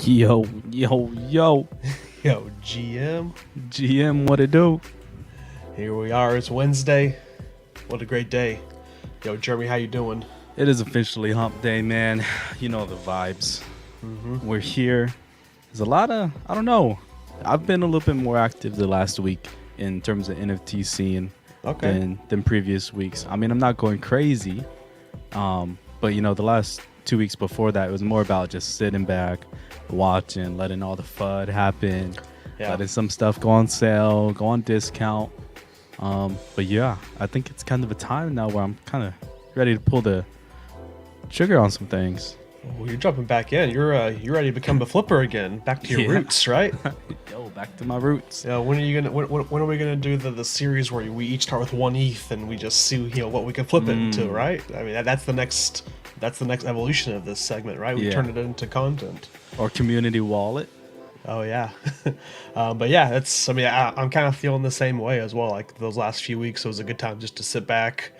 Yo, yo, yo. Yo, GM. GM, what it do? Here we are. It's Wednesday. What a great day. Yo, Jeremy, how you doing? It is officially hump day, man. You know the vibes. We're here. There's a lot of, I don't know. I've been a little bit more active the last week in terms of NFT scene than previous weeks. I mean, I'm not going crazy. But, you know, the last 2 weeks before that, it was more about just sitting back, watching, letting all the FUD happen, letting some stuff go on sale, go on discount. But yeah, I think it's kind of a time now where I'm kind of ready to pull the trigger on some things. Oh, you're jumping back in. You're ready to become a flipper again. Back to your roots, right? Yo, back to my roots. Yeah. When are you gonna? When are we gonna do the series where we each start with one ETH and we just see what we can flip it into, right? I mean that's the next evolution of this segment, right? We turn it into content or community wallet. Oh yeah. But yeah, I'm kind of feeling the same way as well. Like those last few weeks, it was a good time just to sit back,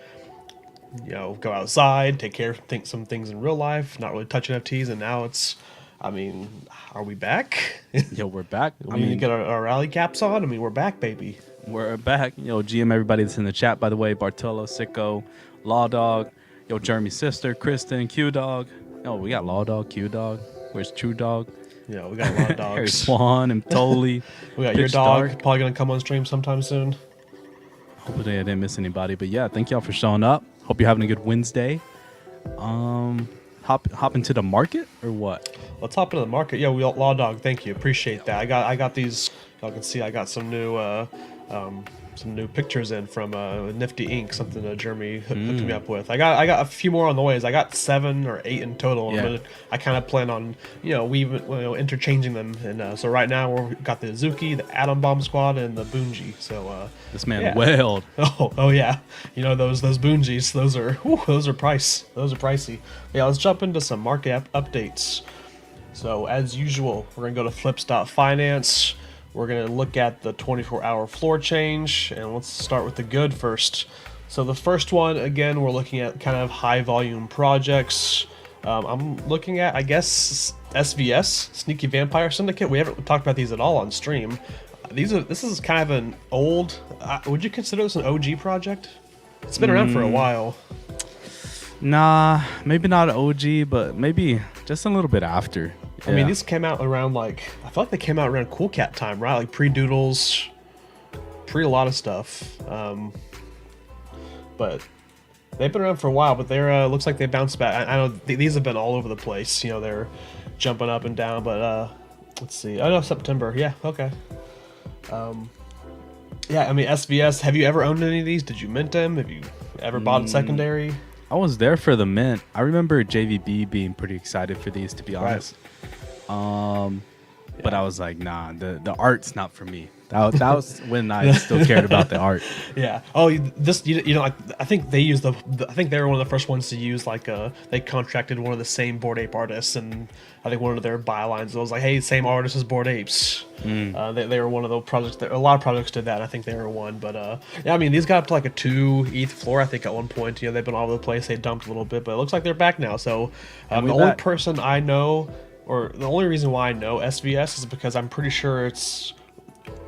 go outside, take care of some things in real life, not really touch NFTs. And now are we back? Yo, we're back. We get our rally caps on. We're back, baby. We're back. Yo, GM, everybody that's in the chat, by the way, Bartolo, Sicko, Law Dog, yo, Jeremy's sister, Kristen, Q Dog. Oh, we got Law Dog, Q Dog. Where's True Dog? Yeah, we got a lot of dogs. Harry Swan and Toli. We got your dog probably gonna come on stream sometime soon. Hopefully I didn't miss anybody, but yeah, thank y'all for showing up. Hope you're having a good Wednesday. Hop into the market or what? Let's hop into the market. Yeah, Law Dog, thank you, appreciate that. I got these. Y'all can see I got some new pictures in from Nifty Inc. Something that Jeremy hooked me up with. I got a few more on the ways. I got 7 or 8 in total. Yeah. I kind of plan on interchanging them. And so right now we've got the Azuki, the Atom Bomb Squad, and the Boonji. So this man wailed. Oh yeah. Those Boonjis. Those are pricey. Yeah, let's jump into some market updates. So as usual, we're gonna go to flips.finance. We're going to look at the 24-hour floor change, and let's start with the good first. So the first one, again, we're looking at kind of high volume projects. I'm looking at, I guess, SVS, Sneaky Vampire Syndicate. We haven't talked about these at all on stream. This is kind of an old, would you consider this an OG project? It's been around for a while. Nah, maybe not OG, but maybe just a little bit after. I mean, these came out around I feel like they came out around Cool Cat time, right? Like pre-Doodles, pre a lot of stuff. But they've been around for a while, but they're looks like they bounced back. I know these have been all over the place. They're jumping up and down, but let's see. Oh no, September. Yeah, okay. Yeah, SVS, have you ever owned any of these? Did you mint them? Have you ever bought a secondary? I was there for the mint. I remember JVB being pretty excited for these, to be honest. But I was like, nah, the art's not for me. That was when I still cared about the art. Yeah. Oh, this I think they used I think they were one of the first ones to use they contracted one of the same Bored Ape artists, and I think one of their bylines was like, hey, same artist as Bored Apes. They were one of those projects that a lot of projects did that. And I think they were one, but yeah, these got up to like a 2 ETH floor. I think at one point, they've been all over the place. They dumped a little bit, but it looks like they're back now. So the only person I know, or the only reason why I know SVS is because I'm pretty sure it's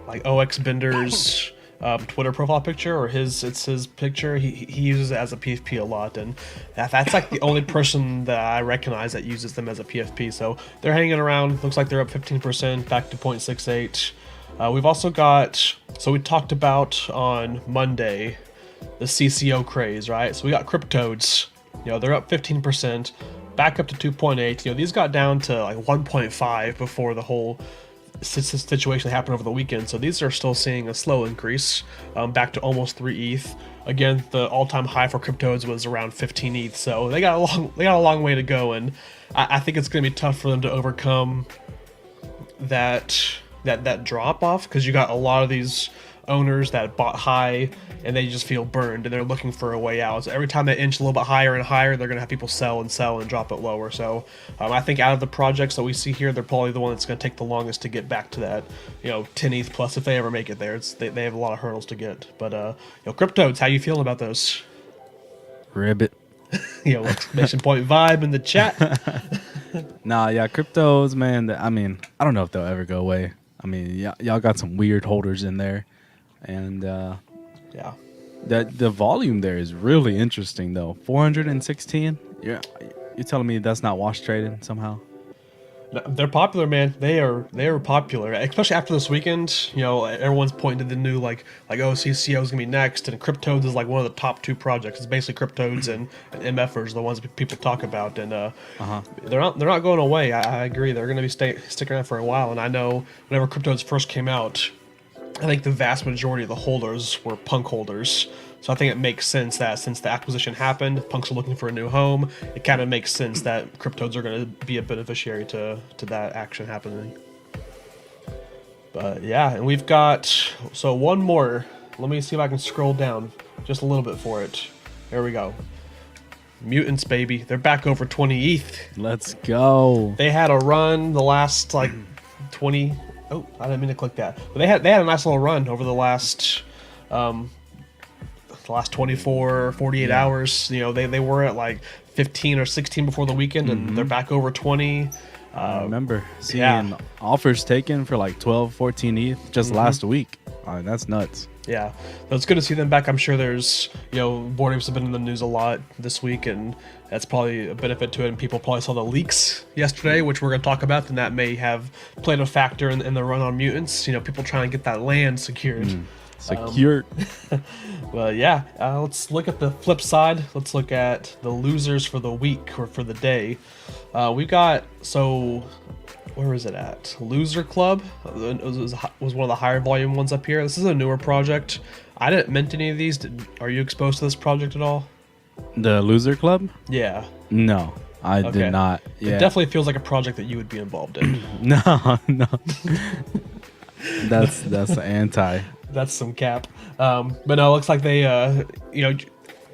like OX Bender's Twitter profile picture, or it's his picture. He uses it as a PFP a lot, and that's like the only person that I recognize that uses them as a PFP. So they're hanging around. Looks like they're up 15%, back to 0.68. We've also got, so we talked about on Monday the CCO craze, right? So we got Cryptodes. They're up 15%, back up to 2.8. These got down to like 1.5 before the whole situation that happened over the weekend. So these are still seeing a slow increase, back to almost 3 ETH. Again, the all-time high for Cryptodes was around 15 ETH. So they got a long way to go, and I think it's going to be tough for them to overcome that drop off, because you got a lot of these owners that bought high and they just feel burned and they're looking for a way out. So every time they inch a little bit higher and higher, they're going to have people sell and drop it lower. So I think out of the projects that we see here, they're probably the one that's going to take the longest to get back to that 10 ETH plus, if they ever make it there. They have a lot of hurdles to get. But Cryptodes, how you feeling about those? Ribbit. Exclamation point vibe in the chat. Nah, yeah, cryptos, man. I mean, I don't know if they'll ever go away. I mean, y'all got some weird holders in there, and Yeah. the volume there is really interesting though. 416. Yeah, you're telling me that's not wash traded somehow? No, they're popular, man. They are popular, especially after this weekend. Everyone's pointing to the new OCCO is gonna be next, and Cryptodes is like one of the top two projects. It's basically Cryptodes and MFers, the ones that people talk about, and they're not going away. I agree. They're gonna be sticking around for a while. And I know whenever Cryptodes first came out, I think the vast majority of the holders were punk holders. So I think it makes sense that since the acquisition happened, punks are looking for a new home. It kind of makes sense that cryptodes are going to be a beneficiary to that action happening. But yeah, and we've got one more. Let me see if I can scroll down just a little bit for it. There we go. Mutants, baby. They're back over 20 ETH. Let's go. They had a run the last 20. Oh, I didn't mean to click that. But they had a nice little run over the last 24, 48 hours. They were at like 15 or 16 before the weekend, and they're back over 20. I remember seeing offers taken for like 12, 14 ETH just last week. That's nuts. Yeah, so it's good to see them back. I'm sure there's, Bored Apes have been in the news a lot this week, and that's probably a benefit to it. And people probably saw the leaks yesterday, which we're going to talk about, and that may have played a factor in the run on Mutants. People trying to get that land secured. Secured. Well, yeah, let's look at the flip side. Let's look at the losers for the week or for the day. We got, where is it at? Loser Club was one of the higher volume ones up here. This is a newer project. I didn't mint any of these. Are you exposed to this project at all? The Loser Club? Yeah. No, I did not. Yeah. It definitely feels like a project that you would be involved in. No. That's the anti. That's some cap. But no, it looks like they,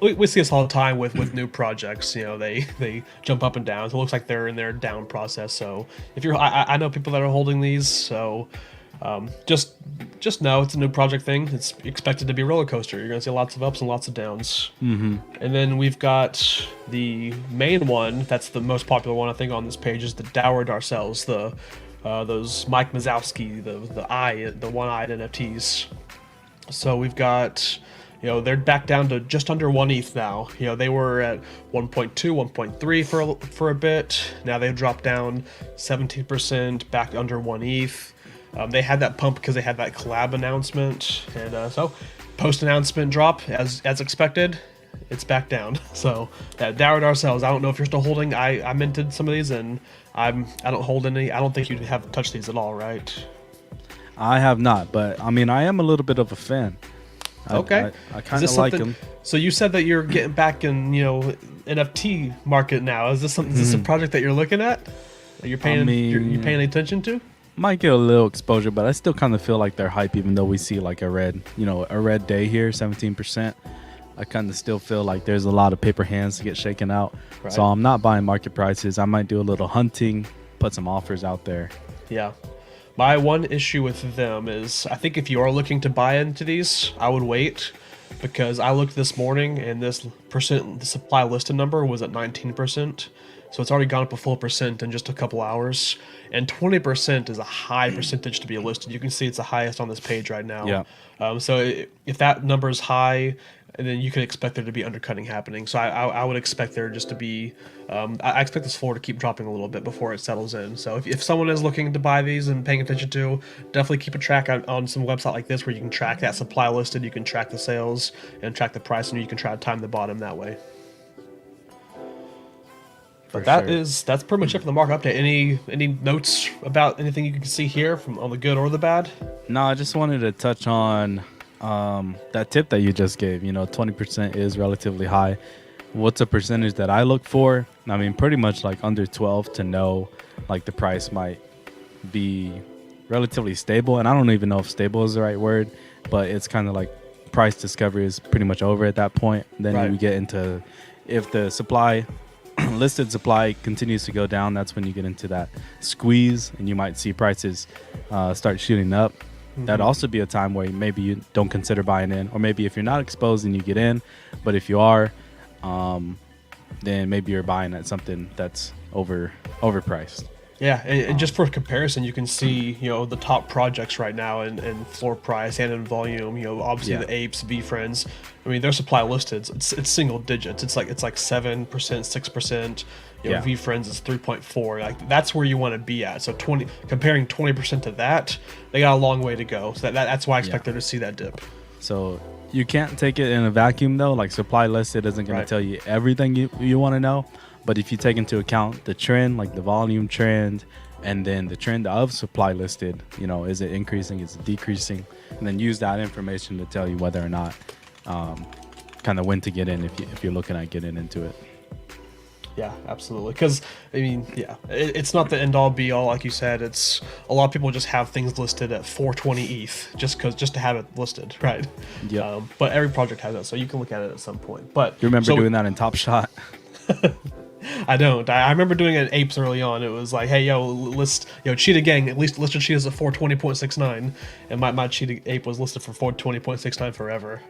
we see this all the time with new projects. They jump up and down. So it looks like they're in their down process. So if I know people that are holding these. So just know it's a new project thing. It's expected to be a roller coaster. You're gonna see lots of ups and lots of downs. And then we've got the main one. That's the most popular one I think on this page is the Dower Darcells. Those Mike Mazowski, the one-eyed NFTs. So we've got, they're back down to just under 1 ETH now. They were at 1.2, 1.3 for a bit. Now they've dropped down 17%, back under 1 ETH. They had that pump because they had that collab announcement, and so post-announcement drop as expected. It's back down. So Dower Darcells. I don't know if you're still holding. I minted some of these, and I don't hold any. I don't think you have touched these at all, right? I have not, but I mean, I am a little bit of a fan. Okay. I kind of like them. So you said that you're getting back in, NFT market now. Is this a project that you're looking at? That you're paying you're paying attention to? Might get a little exposure, but I still kind of feel like they're hype, even though we see like a red day here, 17%. I kind of still feel like there's a lot of paper hands to get shaken out. Right. So I'm not buying market prices. I might do a little hunting, put some offers out there. Yeah. My one issue with them is I think if you are looking to buy into these, I would wait, because I looked this morning and the supply listed number was at 19%. So it's already gone up a full percent in just a couple hours. And 20% is a high percentage to be listed. You can see it's the highest on this page right now. Yeah. So if that number is high, and then you can expect there to be undercutting happening. So I would expect there just to be, I expect this floor to keep dropping a little bit before it settles in. So if someone is looking to buy these and paying attention to, definitely keep a track on some website like this where you can track that supply listed, you can track the sales and track the price, and you can try to time the bottom that way. But that's pretty much it for the market update. Any notes about anything you can see here from on the good or the bad? No, I just wanted to touch on that tip that you just gave. 20% is relatively high. What's a percentage that I look for? I mean, pretty much like under 12 to know like the price might be relatively stable. And I don't even know if stable is the right word, but it's kind of like price discovery is pretty much over at that point. Then you get into, if the listed supply continues to go down, that's when you get into that squeeze, and you might see prices start shooting up. That'd also be a time where maybe you don't consider buying in, or maybe if you're not exposed and you get in, but if you are, then maybe you're buying at something that's overpriced. Yeah, and just for comparison, you can see, the top projects right now in floor price and in volume. Obviously Yeah. the Apes, V-Friends. I mean, their supply listed. It's single digits. It's like 7%, 6%. Yeah. V-Friends is 3.4. Like that's where you want to be at. So comparing 20% to that, they got a long way to go. So that's why I expect them to see that dip. So you can't take it in a vacuum though. Like supply listed isn't going Right. to tell you everything you want to know. But if you take into account the trend, like the volume trend, and then the trend of supply listed, is it increasing, is it decreasing, and then use that information to tell you whether or not, kind of when to get in if you're looking at getting into it. Yeah, absolutely. Because I mean, it's not the end all be all, like you said. It's a lot of people just have things listed at 420 ETH just to have it listed, right? Yeah. But every project has that, so you can look at it at some point. But You remember doing that in Top Shot? I don't. I remember doing it at Apes early on. It was like, hey, list, Cheetah Gang, at least listed Cheetahs at 420.69, and my Cheetah Ape was listed for 420.69 forever.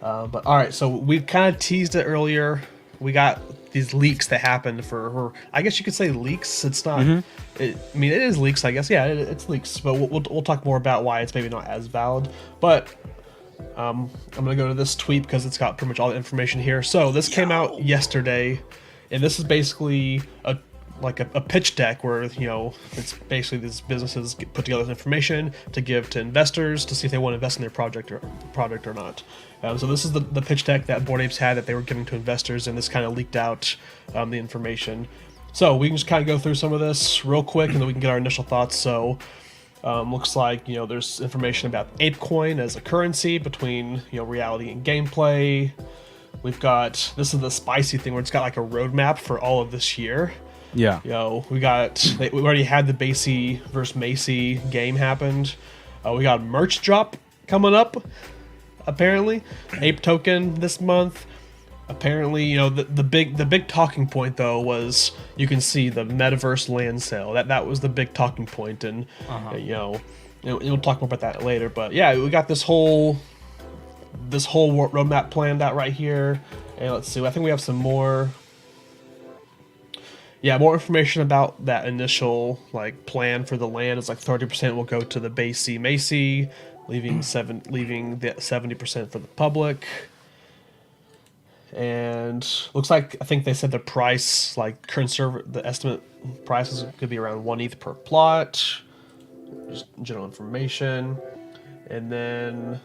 But all right, so we kind of teased it earlier. We got these leaks that happened for her. I guess you could say leaks. It's not. It is leaks. I guess. Yeah, it's leaks. But we'll talk more about why it's maybe not as valid. But I'm gonna go to this tweet because it's got pretty much all the information here. So this came out yesterday, and this is basically a pitch deck where it's basically these businesses put together this information to give to investors to see if they want to invest in their project or not. So this is the pitch deck that Bored Apes had that they were giving to investors, and this kind of leaked out the information. So we can just kind of go through some of this real quick, and then we can get our initial thoughts. So looks like there's information about ApeCoin as a currency between reality and gameplay. We've got, this is the spicy thing where it's got like a roadmap for all of this year. Yeah. We already had the BAYC versus MAYC game happened. We got a merch drop coming up, apparently. Ape token this month. Apparently, the big talking point though was you can see the metaverse land sale. That was the big talking point, and we'll talk more about that later. But yeah, we got this whole roadmap planned out right here. And let's see, I think we have some more. Yeah, more information about that initial plan for the land. It's like 30% will go to the BAYC MAYC, leaving the 70% for the public. And looks like, I think they said the price, the estimate prices could be around 1 ETH per plot. Just general information. And then,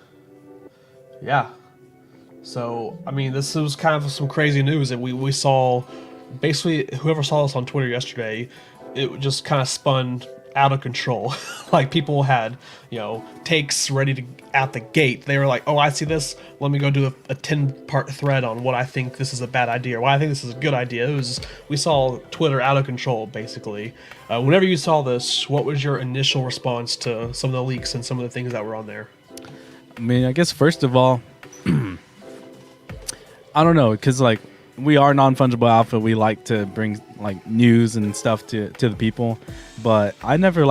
yeah. So, I mean, this was kind of some crazy news that we saw. Basically, whoever saw this on Twitter yesterday, it just kind of spun out of control. Like people had, takes ready to out the gate. They were like, "Oh, I see this. Let me go do a 10-part thread on what I think this is a bad idea, or why I think this is a good idea." We saw Twitter out of control, basically. Whenever you saw this, what was your initial response to some of the leaks and some of the things that were on there? I mean, I guess first of all, I don't know, because we are non-fungible alpha. We like to bring news and stuff to the people, but I never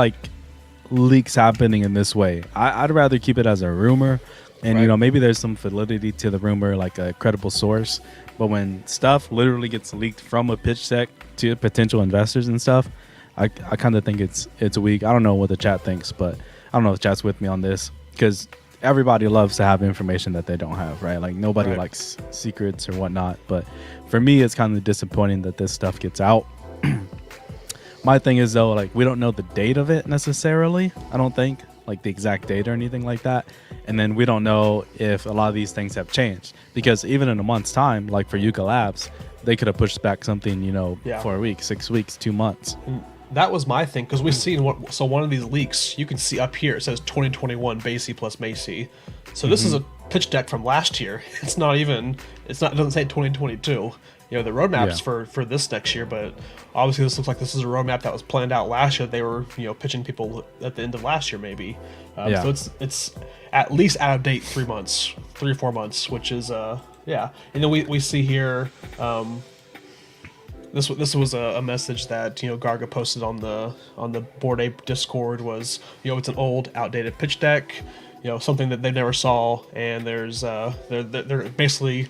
leaks happening in this way. I'd rather keep it as a rumor, and Right. maybe there's some validity to the rumor, like a credible source. But when stuff literally gets leaked from a pitch deck to potential investors and stuff, I kind of think it's weak. I don't know what the chat thinks, but I don't know if the chat's with me on this, because everybody loves to have information that they don't have, right? Like nobody Right. likes secrets or whatnot. But for me, it's kind of disappointing that this stuff gets out. My thing is though, we don't know the date of it necessarily. I don't think the exact date or anything like that. And then we don't know if a lot of these things have changed, because even in a month's time, like for Yuka Labs, they could have pushed back something, for a week, 6 weeks, 2 months. That was my thing, because we've seen one of these leaks, you can see up here, it says 2021 BAYC plus MAYC. So this is a pitch deck from last year. It doesn't say 2022. The roadmap's for this next year, but obviously this looks like this is a roadmap that was planned out last year. They were, pitching people at the end of last year, maybe. So it's at least out of date 3 or 4 months, which is, yeah. And then we see here, This was a message that Garga posted on the Bored Ape Discord. Was it's an old, outdated pitch deck, something that they never saw, and there's they're basically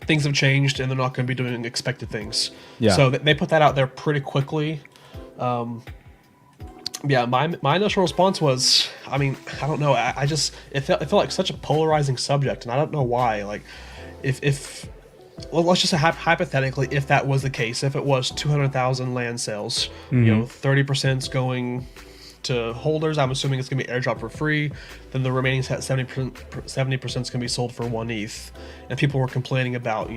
things have changed and they're not going to be doing expected things. Yeah. So they put that out there pretty quickly. Yeah, my initial response was, I mean, I don't know. I just it felt like such a polarizing subject, and I don't know why. Like, if well, let's just say hypothetically, if that was the case, if it was 200,000 land sales, 30%'s going to holders. I'm assuming it's gonna be airdrop for free. Then the remaining 70% is gonna be sold for 1 ETH. And people were complaining about,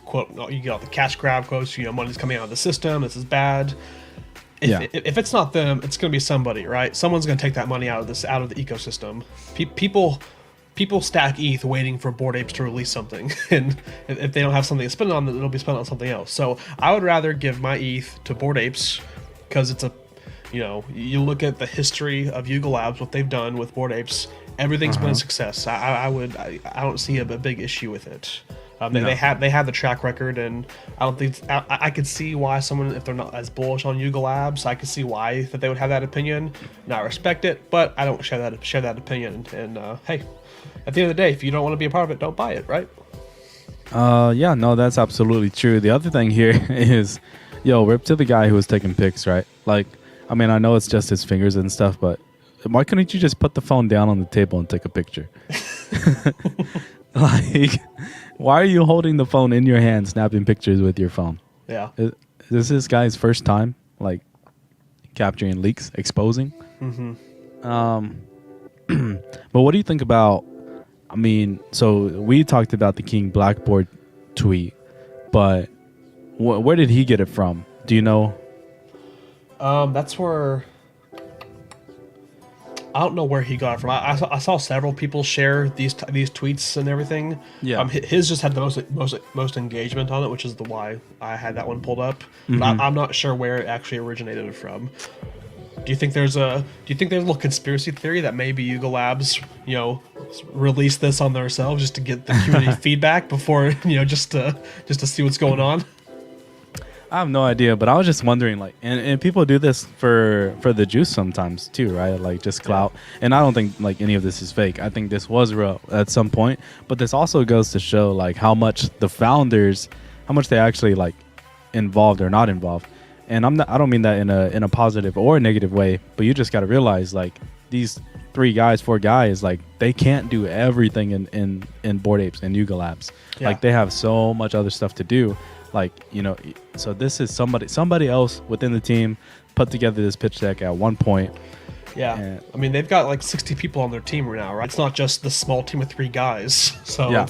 quote, you get all the cash grab quotes. Money's coming out of the system. This is bad. If it's not them, it's going to be somebody, right? Someone's going to take that money out of the ecosystem. People stack ETH waiting for Bored Apes to release something, and if they don't have something to spend on, it'll be spent on something else. So I would rather give my ETH to Bored Apes because it's you look at the history of Yuga Labs, what they've done with Bored Apes, everything's been a success. I don't see a big issue with it. They have the track record, and I don't think I could see why someone, if they're not as bullish on Yuga Labs, I could see why that they would have that opinion. And I respect it, but I don't share that opinion. And hey, at the end of the day, if you don't want to be a part of it, don't buy it, right? Yeah, no, that's absolutely true. The other thing here is, rip to the guy who was taking pics, right? Like, I mean, I know it's just his fingers and stuff, but why couldn't you just put the phone down on the table and take a picture? Like, why are you holding the phone in your hand, snapping pictures with your phone? Yeah. Is this guy's first time, like, capturing leaks, exposing? But what do you think about, I mean, so we talked about the King Blackboard tweet, but where did he get it from? Do you know? That's where... I don't know where he got it from. I saw several people share these tweets and everything. Yeah. His just had the most engagement on it, which is why I had that one pulled up. But I'm not sure where it actually originated from. Do you think there's a little conspiracy theory that maybe Yuga Labs, release this on themselves just to get the community feedback before, just to see what's going on? I have no idea, but I was just wondering, like, and people do this for the juice sometimes too, right? Like, just clout. Yeah. And I don't think like any of this is fake. I think this was real at some point, but this also goes to show like how much the founders, how much they actually like involved or not involved. And I don't mean that in a positive or a negative way, but you just got to realize like these 4 guys, like they can't do everything in Bored Apes and Yuga Labs. Yeah. Like they have so much other stuff to do. Like, so this is somebody else within the team put together this pitch deck at one point. Yeah. I mean, they've got like 60 people on their team right now, right? It's not just the small team of 3 guys. So yeah.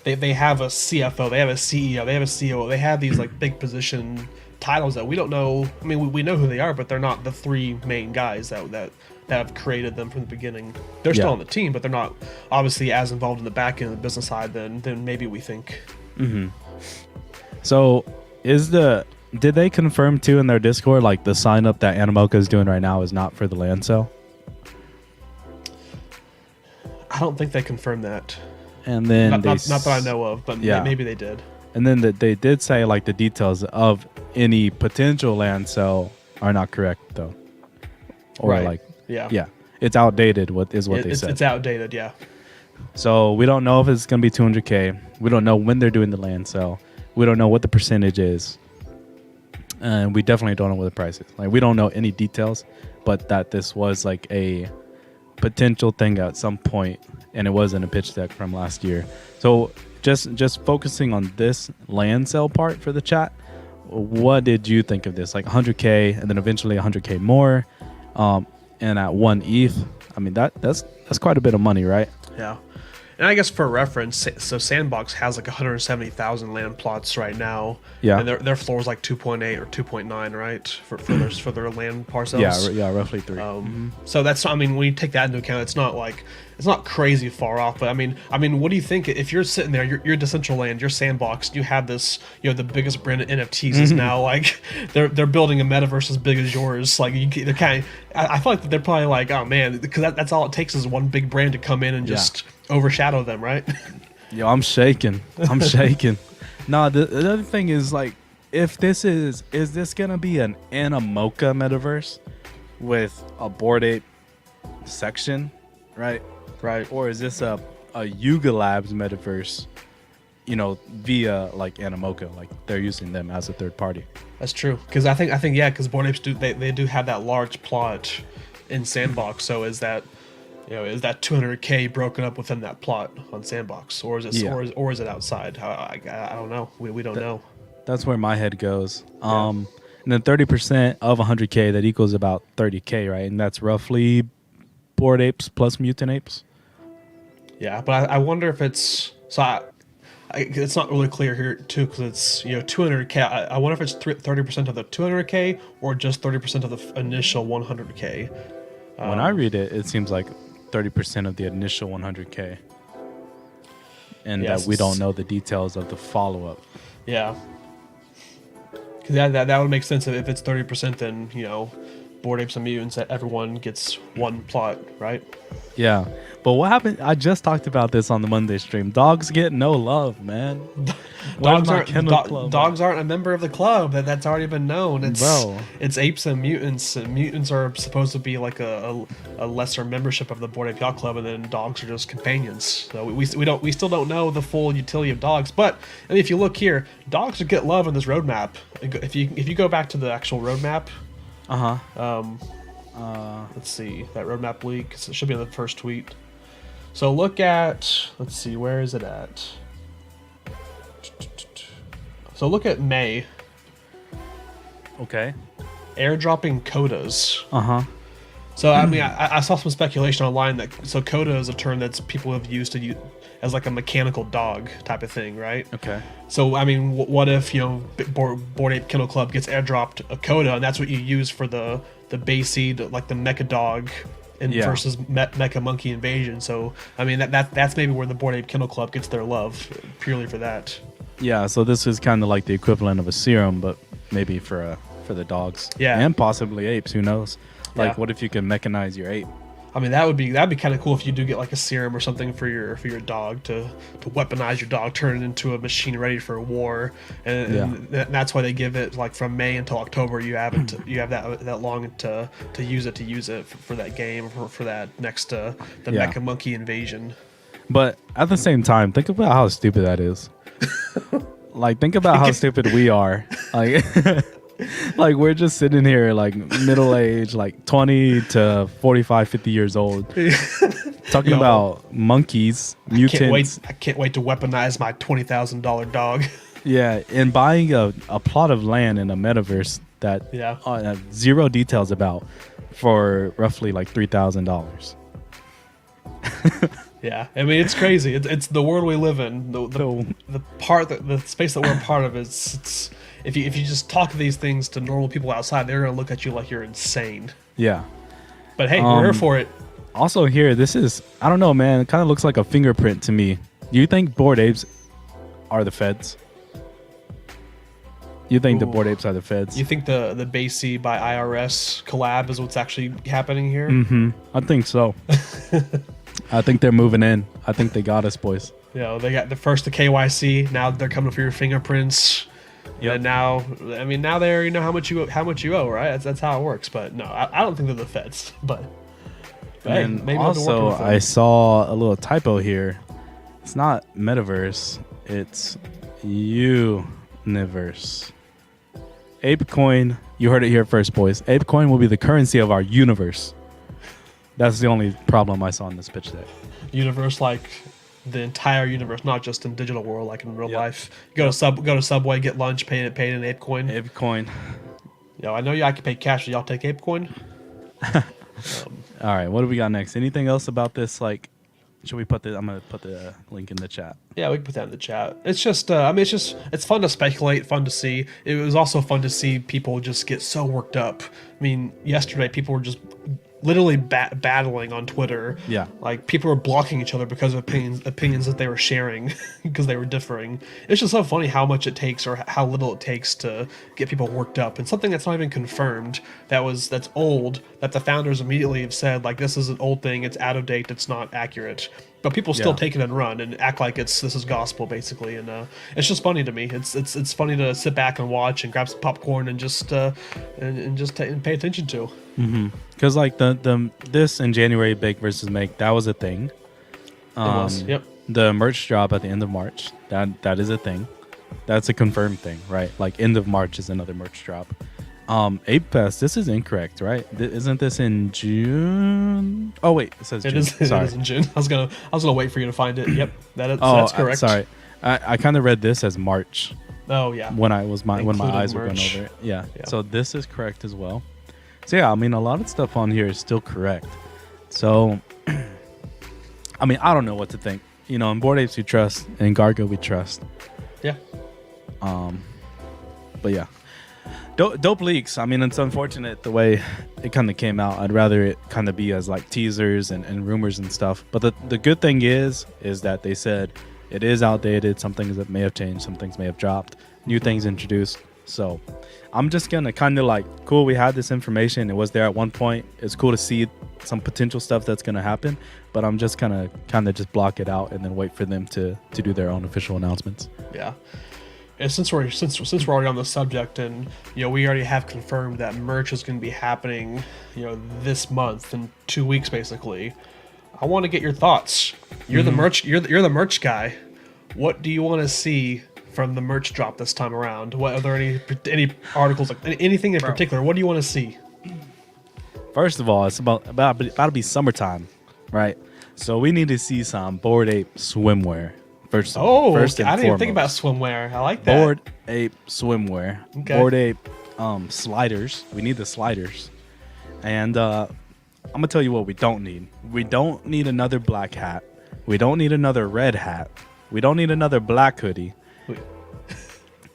They have a CFO, they have a CEO, they have a COO, they have these like big position titles that we don't know. I mean, we know who they are, but they're not the 3 main guys that have created them from the begining. They're still on the team, but they're not obviously as involved in the back end of the business side than maybe we think. Mm-hmm. So did they confirm too in their Discord, like the sign up that Animoca is doing right now is not for the land sale? I don't think they confirmed that. And then not that I know of, but maybe they did. And then they did say like the details of any potential land sale are not correct though. Or right. like it's outdated. What they said? It's outdated. Yeah. So we don't know if it's gonna be 200K. We don't know when they're doing the land sale. We don't know what the percentage is. And we definitely don't know what the price is. Like we don't know any details, but that this was like a potential thing at some point, and it wasn't a pitch deck from last year. So just focusing on this land sale part for the chat, what did you think of this? Like 100K and then eventually 100K more, and at 1 ETH. I mean that's quite a bit of money, right? Yeah. And I guess for reference, so Sandbox has like 170,000 land plots right now. Yeah. And their floor is like 2.8 or 2.9, right? For their land parcels. Yeah, roughly 3. So that's, I mean, when you take that into account, it's not crazy far off. But I mean, what do you think if you're sitting there, you're Decentraland, you're Sandbox, you have this, the biggest brand of NFTs is now like they're building a metaverse as big as yours. Like they're kind of, I feel like they're probably like, oh man, because that's all it takes is one big brand to come in and just overshadow them, right? Yo, I'm shaking. No, the other thing is like, if this is this gonna be an Animoca metaverse with a Bored Ape section, right? Right. Or is this a Yuga Labs metaverse via like Animoca, like they're using them as a third party. That's true. Because I think yeah, because Bored Apes they do have that large plot in Sandbox. So is that 200K broken up within that plot on Sandbox, or is it or is it outside? I don't know. We don't know. That's where my head goes. And then 30% of 100K, that equals about 30K, right? And that's roughly Bored Apes plus Mutant Apes. Yeah, but I wonder if it's it's not really clear here too, because it's 200K. I wonder if it's 30% of the 200K or just 30% of the initial 100K. When I read it, it seems like 30% of the initial 100K, and that we don't know the details of the follow up. Yeah, because that would make sense if it's 30%. Then Bored Apes and Mutants, that everyone gets one plot, right? Yeah, but what happened? I just talked about this on the Monday stream. Dogs get no love, man. Dogs aren't a member of the club. That's already been known. It's apes and mutants. And mutants are supposed to be like a lesser membership of the Bored Ape Yacht Club, and then dogs are just companions. So we still don't know the full utility of dogs. But I mean, if you look here, dogs get love in this roadmap. If you go back to the actual roadmap. Let's see that roadmap leak. It should be in the first tweet. So look at, let's see, where is it at? So look at May. Okay. Airdropping codas. So I mean, I saw some speculation online that coda is a term that's people have used to use as like a mechanical dog type of thing, right? Okay. So I mean, what if Bored Ape Kennel Club gets airdropped a coda, and that's what you use for the BAYC, like the mecha dog versus mecha monkey invasion. So I mean, that's maybe where the Bored Ape Kennel Club gets their love, purely for that. Yeah. So this is kind of like the equivalent of a serum, but maybe for the dogs. Yeah. And possibly apes. Who knows? Like, what if you can mechanize your ape? I mean, that'd be kind of cool if you do get like a serum or something for your dog to weaponize your dog, turn it into a machine ready for war, and that's why they give it like from May until October. You have that long to use it for that game, for that next the Mecha Monkey invasion. But at the same time, think about how stupid that is. Like, think about how stupid we are. Like. Like, we're just sitting here like middle age, like 20 to 45, 50 years old, talking about monkeys, mutants. I can't wait to weaponize my $20,000 dog. Yeah, and buying a plot of land in a metaverse that zero details about for roughly like $3,000. Yeah, I mean, it's crazy. It's the world we live in. The space that we're a part of is. If you just talk these things to normal people outside, they're gonna look at you like you're insane. Yeah. But hey, we're here for it. Also here, this is, I don't know, man. It kind of looks like a fingerprint to me. Do you think Bored Apes are the feds? You think the Bored Apes are the feds? You think the BAYC by IRS collab is what's actually happening here? Mm-hmm. I think so. I think they're moving in. I think they got us, boys. They got the KYC. Now they're coming for your fingerprints. Yeah. And now they know how much you owe, right? That's how it works. But no, I don't think they're the feds. But hey, maybe also I saw a little typo here. It's not metaverse. It's universe. ApeCoin. You heard it here first, boys. ApeCoin will be the currency of our universe. That's the only problem I saw in this pitch deck. Universe, like the entire universe, not just in digital world, like in real life. Go to Subway, get lunch, pay in ApeCoin. ApeCoin. I know I can pay cash. So y'all take ApeCoin. All right, what do we got next? Anything else about this? Like, should we put the? I'm gonna put the link in the chat. Yeah, we can put that in the chat. It's just, it's fun to speculate, fun to see. It was also fun to see people just get so worked up. I mean, yesterday people were just literally battling on Twitter. Yeah. Like, people were blocking each other because of opinions that they were sharing because they were differing. It's just so funny how much it takes or how little it takes to get people worked up. And something that's not even confirmed, that's old, that the founders immediately have said, like, this is an old thing, it's out of date, it's not accurate. But people still take it and run and act like this is gospel, basically. And it's just funny to me. It's funny to sit back and watch and grab some popcorn and just and pay attention to. Because like this in January, bake versus make, that was a thing. It was. Yep. the merch drop at the end of March. That is a thing. That's a confirmed thing, right? Like end of March is another merch drop. Ape Fest, this is incorrect, right? Isn't this in June? Oh wait, it says June. Sorry. It is in June. I was gonna wait for you to find it. Yep, Oh, that's correct. Sorry, I kind of read this as March. Oh yeah. When my eyes were going merch. over it. Yeah. So this is correct as well. So yeah, I mean a lot of stuff on here is still correct. So I mean I don't know what to think. You know, in Bored Apes we trust, and Gargo we trust. Yeah. But yeah. Dope leaks. I mean, it's unfortunate the way it kind of came out. I'd rather it kind of be as like teasers and rumors and stuff. But the good thing is that they said it is outdated. Some things that may have changed. Some things may have dropped. New things introduced. So I'm just going to kind of like, cool, we had this information. It was there at one point. It's cool to see some potential stuff that's going to happen. But I'm just kind of just block it out and then wait for them to do their own official announcements. Yeah. And since we're already on the subject, and we already have confirmed that merch is going to be happening, this month in 2 weeks basically. I want to get your thoughts. You're the merch. You're the merch guy. What do you want to see from the merch drop this time around? What are there any articles, like anything in particular? What do you want to see? First of all, it's about to be summertime, right? So we need to see some Bored Ape swimwear. First I didn't even think about swimwear. I like that. Bored Ape swimwear. Okay. Bored Ape sliders. We need the sliders. And I'm gonna tell you what we don't need. We don't need another black hat. We don't need another red hat. We don't need another black hoodie.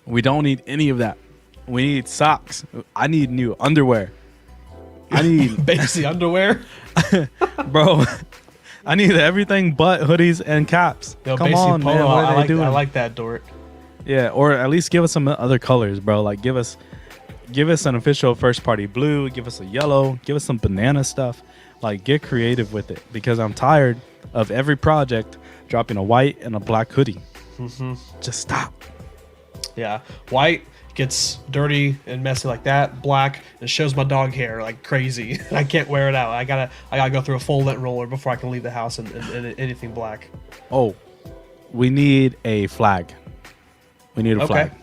We don't need any of that. We need socks. I need new underwear. I need BAYC underwear. Bro, I need everything but hoodies and caps. Yo, Come BAYC on, polo, man. What are they doing? I like that, Dort. Yeah, or at least give us some other colors, bro. Like give us an official first party blue, give us a yellow, give us some banana stuff. Like get creative with it, because I'm tired of every project dropping a white and a black hoodie. Just stop. Yeah, white gets dirty and messy like that. Black, it shows my dog hair like crazy. I can't wear it out. I gotta go through a full lint roller before I can leave the house in anything black. Oh, we need a flag. We need a flag. Okay.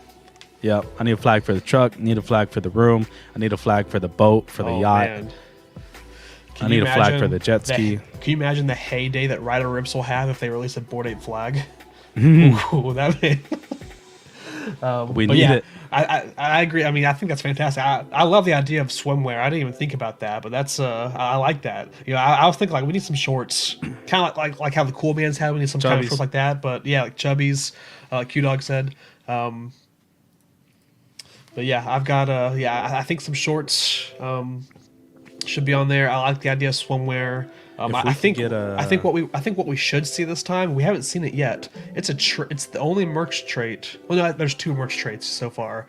Yep, I need a flag for the truck. I need a flag for the room. I need a flag for the boat, for the yacht. Man. I need a flag for the jet ski. Can you imagine the heyday that Ryder Rips will have if they release a Bored Ape flag? Ooh, that man. We need it. I agree. I mean, I think that's fantastic. I love the idea of swimwear. I didn't even think about that, but that's I like that. I was thinking like we need some shorts, kind of like how the Cool Bands have. We need some kind of shorts like that. But yeah, like Chubbies, Q Dog said. But yeah, I've got I think some shorts should be on there. I like the idea of swimwear. I think what we should see this time, we haven't seen it yet. It's the only merch trait. Well, no, there's 2 merch traits so far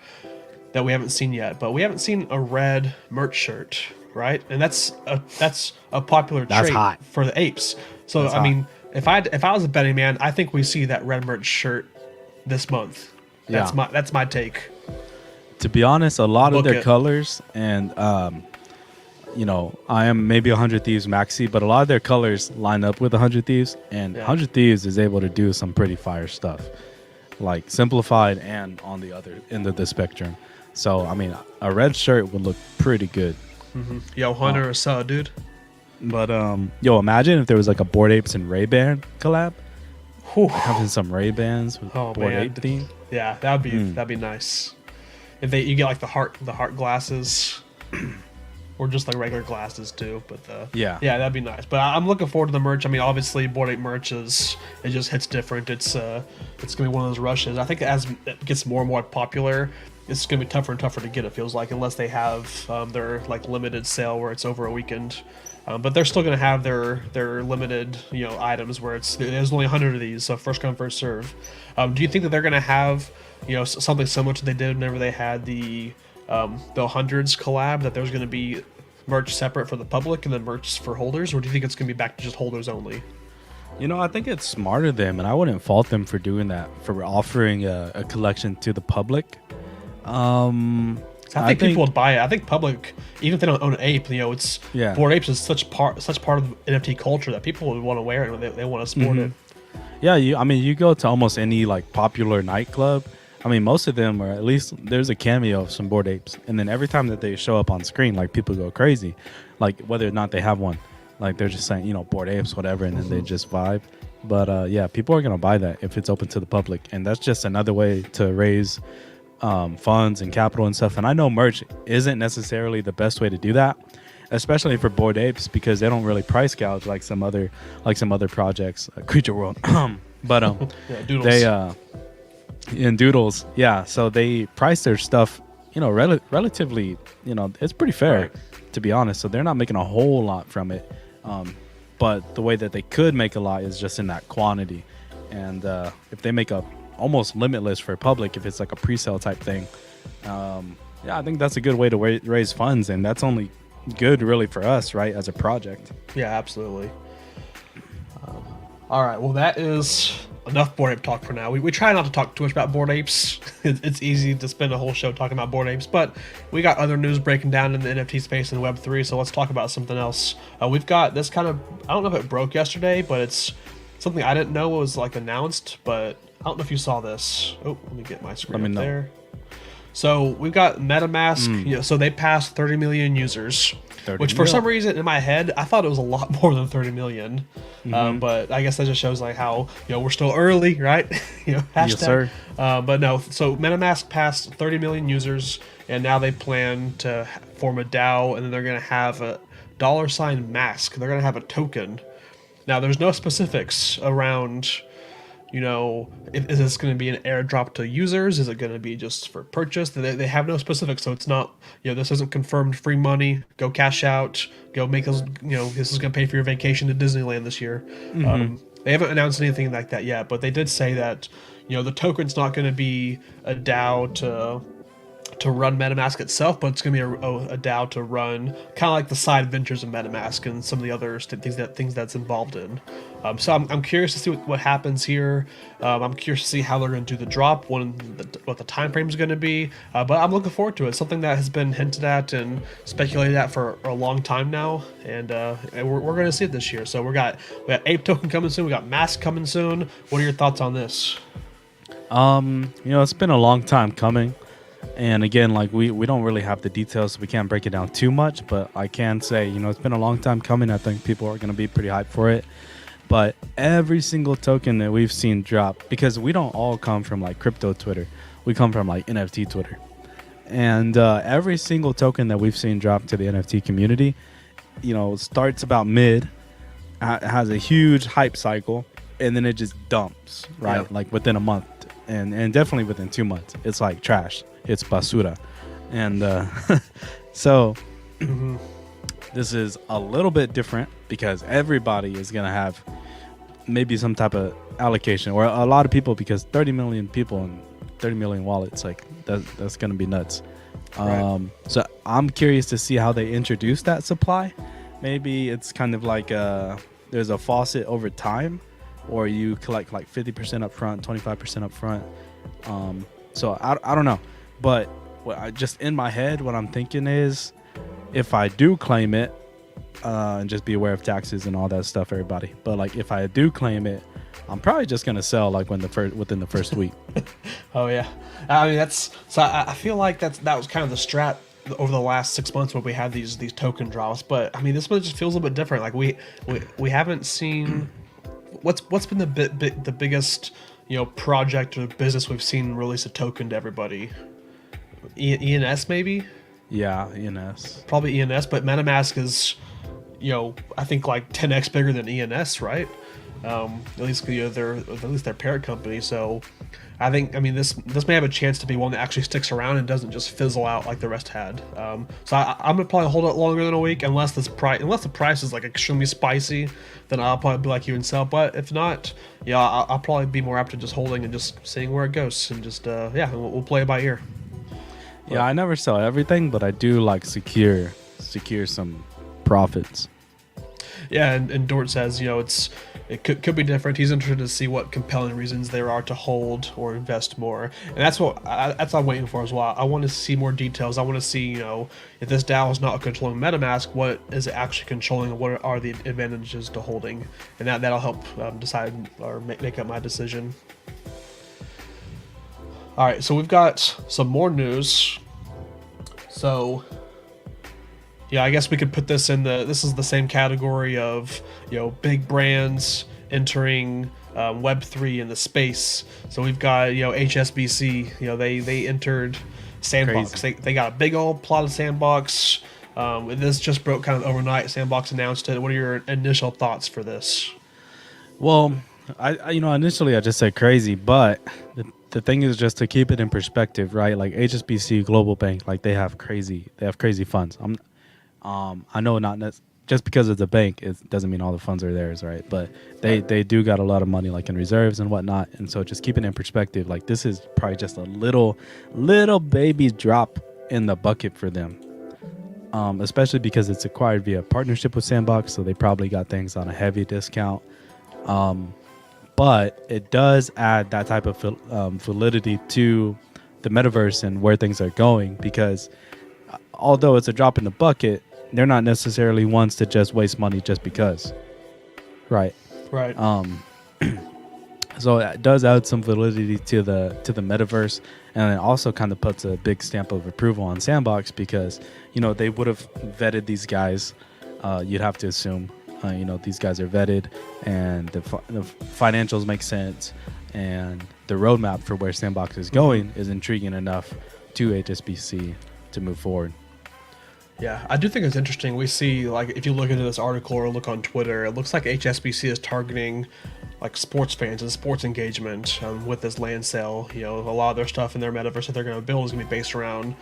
that we haven't seen yet, but we haven't seen a red merch shirt, right? And that's a popular trait for the apes. So I mean, if I was a betting man, I think we see that red merch shirt this month. That's my take. To be honest, a lot of their colors and I am maybe 100 Thieves maxi, but a lot of their colors line up with 100 Thieves, and 100 Thieves is able to do some pretty fire stuff, like simplified and on the other end of the spectrum. So, I mean, a red shirt would look pretty good. Yo, Hunter, dude. But, imagine if there was like a Bored Apes and Ray-Ban collab. Having some Ray-Bans with Bored Ape theme. Yeah, that'd be nice. If you get like the heart glasses. Or just like regular glasses too, but that'd be nice. But I'm looking forward to the merch. I mean, obviously, Bored Ape merch it just hits different. It's gonna be one of those rushes. I think as it gets more and more popular, it's gonna be tougher and tougher to get. It feels like, unless they have their like limited sale where it's over a weekend. But they're still gonna have their limited items where there's only 100 of these, so first come first serve. Do you think that they're gonna have something similar to what they did whenever they had the hundreds collab, that there's going to be merch separate for the public and then merch for holders, or do you think it's going to be back to just holders only? I think it's smart of them, and I wouldn't fault them for doing that, for offering a collection to the public. I think people would buy it. I think public, even if they don't own an ape, it's Bored Apes is such part of the NFT culture that people would want to wear it and they want to sport it. Yeah, I mean, you go to almost any like popular nightclub. I mean, most of them, or at least there's a cameo of some Bored Apes, and then every time that they show up on screen, like people go crazy, like whether or not they have one, like they're just saying, Bored Apes, whatever, and then they just vibe. But yeah, people are gonna buy that if it's open to the public, and that's just another way to raise funds and capital and stuff. And I know merch isn't necessarily the best way to do that, especially for Bored Apes, because they don't really price gouge like some other projects, Creature World. But Yeah, Doodles. they in Doodles, yeah. So they price their stuff, relatively, it's pretty fair, Right. to be honest. So they're not making a whole lot from it. But the way that they could make a lot is just in that quantity. And if they make a almost limitless for public, if it's like a pre-sale type thing, yeah, I think that's a good way to raise funds, and that's only good really for us, right, as a project. Yeah, absolutely. All right, well, that is enough Bored Ape talk for now. We try not to talk too much about Bored Apes. It's easy to spend a whole show talking about Bored Apes, but we got other news breaking down in the NFT space and Web3, so let's talk about something else. We've got this kind of, I don't know if it broke yesterday, but it's something I didn't know was like announced, but I don't know if you saw this. Oh, let me get my screen up there. So we've got MetaMask. So they passed 30 million users, which for some reason in my head I thought it was a lot more than 30 million. But I guess that just shows like how we're still early, right? Hashtag. Yes, sir. But no. So MetaMask passed 30 million users, and now they plan to form a DAO, and then they're gonna have a $mask. They're gonna have a token. Now there's no specifics around. Is this going to be an airdrop to users? Is it going to be just for purchase? They have no specifics, so it's not, this isn't confirmed free money. Go cash out. Go make those, this is going to pay for your vacation to Disneyland this year. They haven't announced anything like that yet, but they did say that, the token's not going to be a DAO to run MetaMask itself, but it's going to be a DAO to run kind of like the side ventures of MetaMask and some of the other things that's involved in. So I'm curious to see what happens here. I'm curious to see how they're going to do the drop, what the time frame is going to be. But I'm looking forward to it. Something that has been hinted at and speculated at for a long time now, and we're going to see it this year. So we got Ape Token coming soon. We got Mask coming soon. What are your thoughts on this? It's been a long time coming. And again, like we don't really have the details, so we can't break it down too much, but I can say, it's been a long time coming. I think people are going to be pretty hyped for it. But every single token that we've seen drop, because we don't all come from like crypto Twitter, we come from like NFT Twitter. And every single token that we've seen drop to the NFT community, starts about mid, has a huge hype cycle, and then it just dumps, right? Yep. Like within a month. And definitely within 2 months, it's like trash. It's basura. And so this is a little bit different because everybody is going to have maybe some type of allocation, or a lot of people, because 30 million people and 30 million wallets, like that's going to be nuts. Right. So I'm curious to see how they introduce that supply. Maybe it's kind of like there's a faucet over time, or you collect like 50% up front, 25% up front. So I don't know. But just in my head, what I'm thinking is, if I do claim it, and just be aware of taxes and all that stuff, everybody. But like, if I do claim it, I'm probably just gonna sell like within the first week. Oh yeah, I mean I feel like that was kind of the strat over the last 6 months when we had these token drops. But I mean, this one just feels a little bit different. Like we haven't seen what's been the biggest project or business we've seen release a token to everybody. ENS maybe. Yeah, ENS. Probably ENS, but MetaMask is, I think like 10x bigger than ENS, right? At least their parent company. So I think, this may have a chance to be one that actually sticks around and doesn't just fizzle out like the rest had. So I'm gonna probably hold it longer than a week, unless the price is like extremely spicy, then I'll probably be like you and sell. But if not, I'll probably be more apt to just holding and just seeing where it goes, and just we'll play it by ear. Yeah, I never sell everything, but I do like secure. secure, secure some profits. Yeah, and Dort says, it's it could be different. He's interested to see what compelling reasons there are to hold or invest more, and that's what I'm waiting for as well. I want to see more details. I want to see, if this DAO is not controlling MetaMask, what is it actually controlling, and what are the advantages to holding, and that'll help decide or make up my decision. All right, so we've got some more news. So, yeah, I guess we could put this in this is the same category of, big brands entering Web3 in the space. So we've got, HSBC, they entered Sandbox. They got a big old plotted Sandbox. This just broke kind of overnight. Sandbox announced it. What are your initial thoughts for this? Well, I initially I just said crazy, but the thing is just to keep it in perspective, right? Like HSBC Global Bank, like they have crazy funds. I know just because it's a bank, it doesn't mean all the funds are theirs, right? But they do got a lot of money like in reserves and whatnot. And so just keeping it in perspective, like this is probably just a little baby drop in the bucket for them. Especially because it's acquired via partnership with Sandbox, so they probably got things on a heavy discount. But it does add that type of validity to the metaverse and where things are going, because although it's a drop in the bucket, they're not necessarily ones to just waste money just because. Right. So it does add some validity to the metaverse, and it also kind of puts a big stamp of approval on Sandbox, because they would have vetted these guys. You'd have to assume these guys are vetted, and the financials make sense, and the roadmap for where Sandbox is going is intriguing enough to HSBC to move forward. Yeah, I do think it's interesting. We see, like, if you look into this article or look on Twitter, it looks like HSBC is targeting like sports fans and sports engagement with this land sale. A lot of their stuff in their metaverse that they're going to build is going to be based around,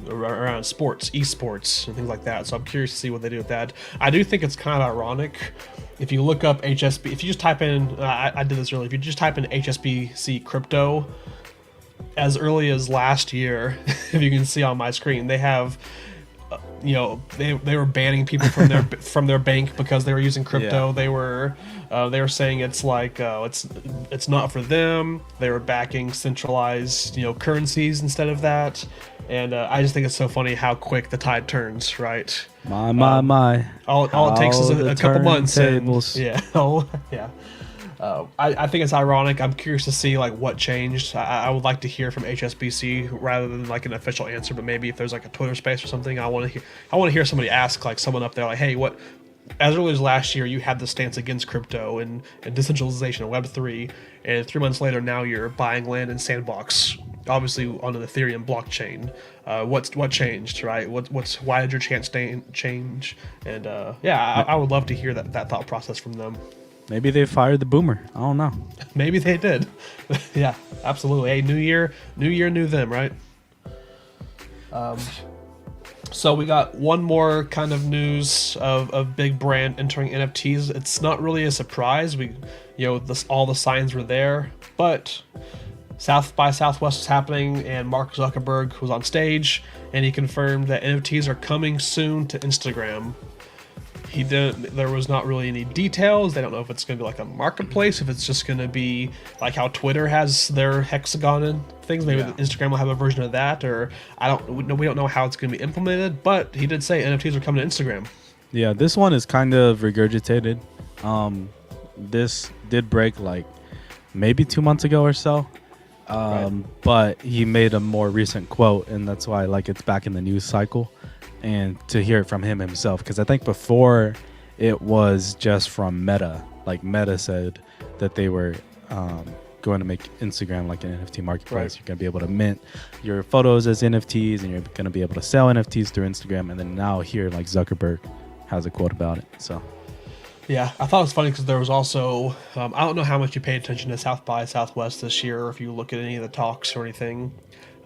around sports, esports, and things like that. So I'm curious to see what they do with that. I do think it's kind of ironic. If you look up HSBC, if you just type in, I did this earlier, if you just type in HSBC crypto, as early as last year, if you can see on my screen, they have, they were banning people from their from their bank because they were using crypto. Yeah. They were saying it's like it's not for them. They were backing centralized currencies instead of that, and I just think it's so funny how quick the tide turns. Right. My. All it takes is a couple months. Tables. Yeah. Yeah. I think it's ironic. I'm curious to see like what changed. I would like to hear from HSBC rather than like an official answer, but maybe if there's like a Twitter space or something, I want to hear somebody ask, like someone up there, like, hey, what? As early as last year, you had the stance against crypto and decentralization of Web3, and 3 months later, now you're buying land in Sandbox, obviously on the Ethereum blockchain. What changed, right? Why did your chance change? And I would love to hear that thought process from them. Maybe they fired the boomer. I don't know. Maybe they did. Yeah, absolutely. Hey, new year, new them, right? So we got one more kind of news of big brand entering NFTs. It's not really a surprise. All the signs were there, but South by Southwest is happening, and Mark Zuckerberg was on stage, and he confirmed that NFTs are coming soon to Instagram. There was not really any details. They don't know if it's going to be like a marketplace, if it's just going to be like how Twitter has their hexagon and things. Maybe Instagram will have a version of that, or we don't know how it's going to be implemented. But he did say NFTs are coming to Instagram. Yeah, this one is kind of regurgitated. This did break like maybe 2 months ago or so. Right. But he made a more recent quote, and that's why like it's back in the news cycle. And to hear it from him himself, because I think before it was just from Meta. Like Meta said that they were going to make Instagram like an NFT marketplace. Right. You're going to be able to mint your photos as NFTs, and you're going to be able to sell NFTs through Instagram. And then now here, like Zuckerberg has a quote about it. So yeah, I thought it was funny because there was also, I don't know how much you paid attention to South by Southwest this year, or if you look at any of the talks or anything.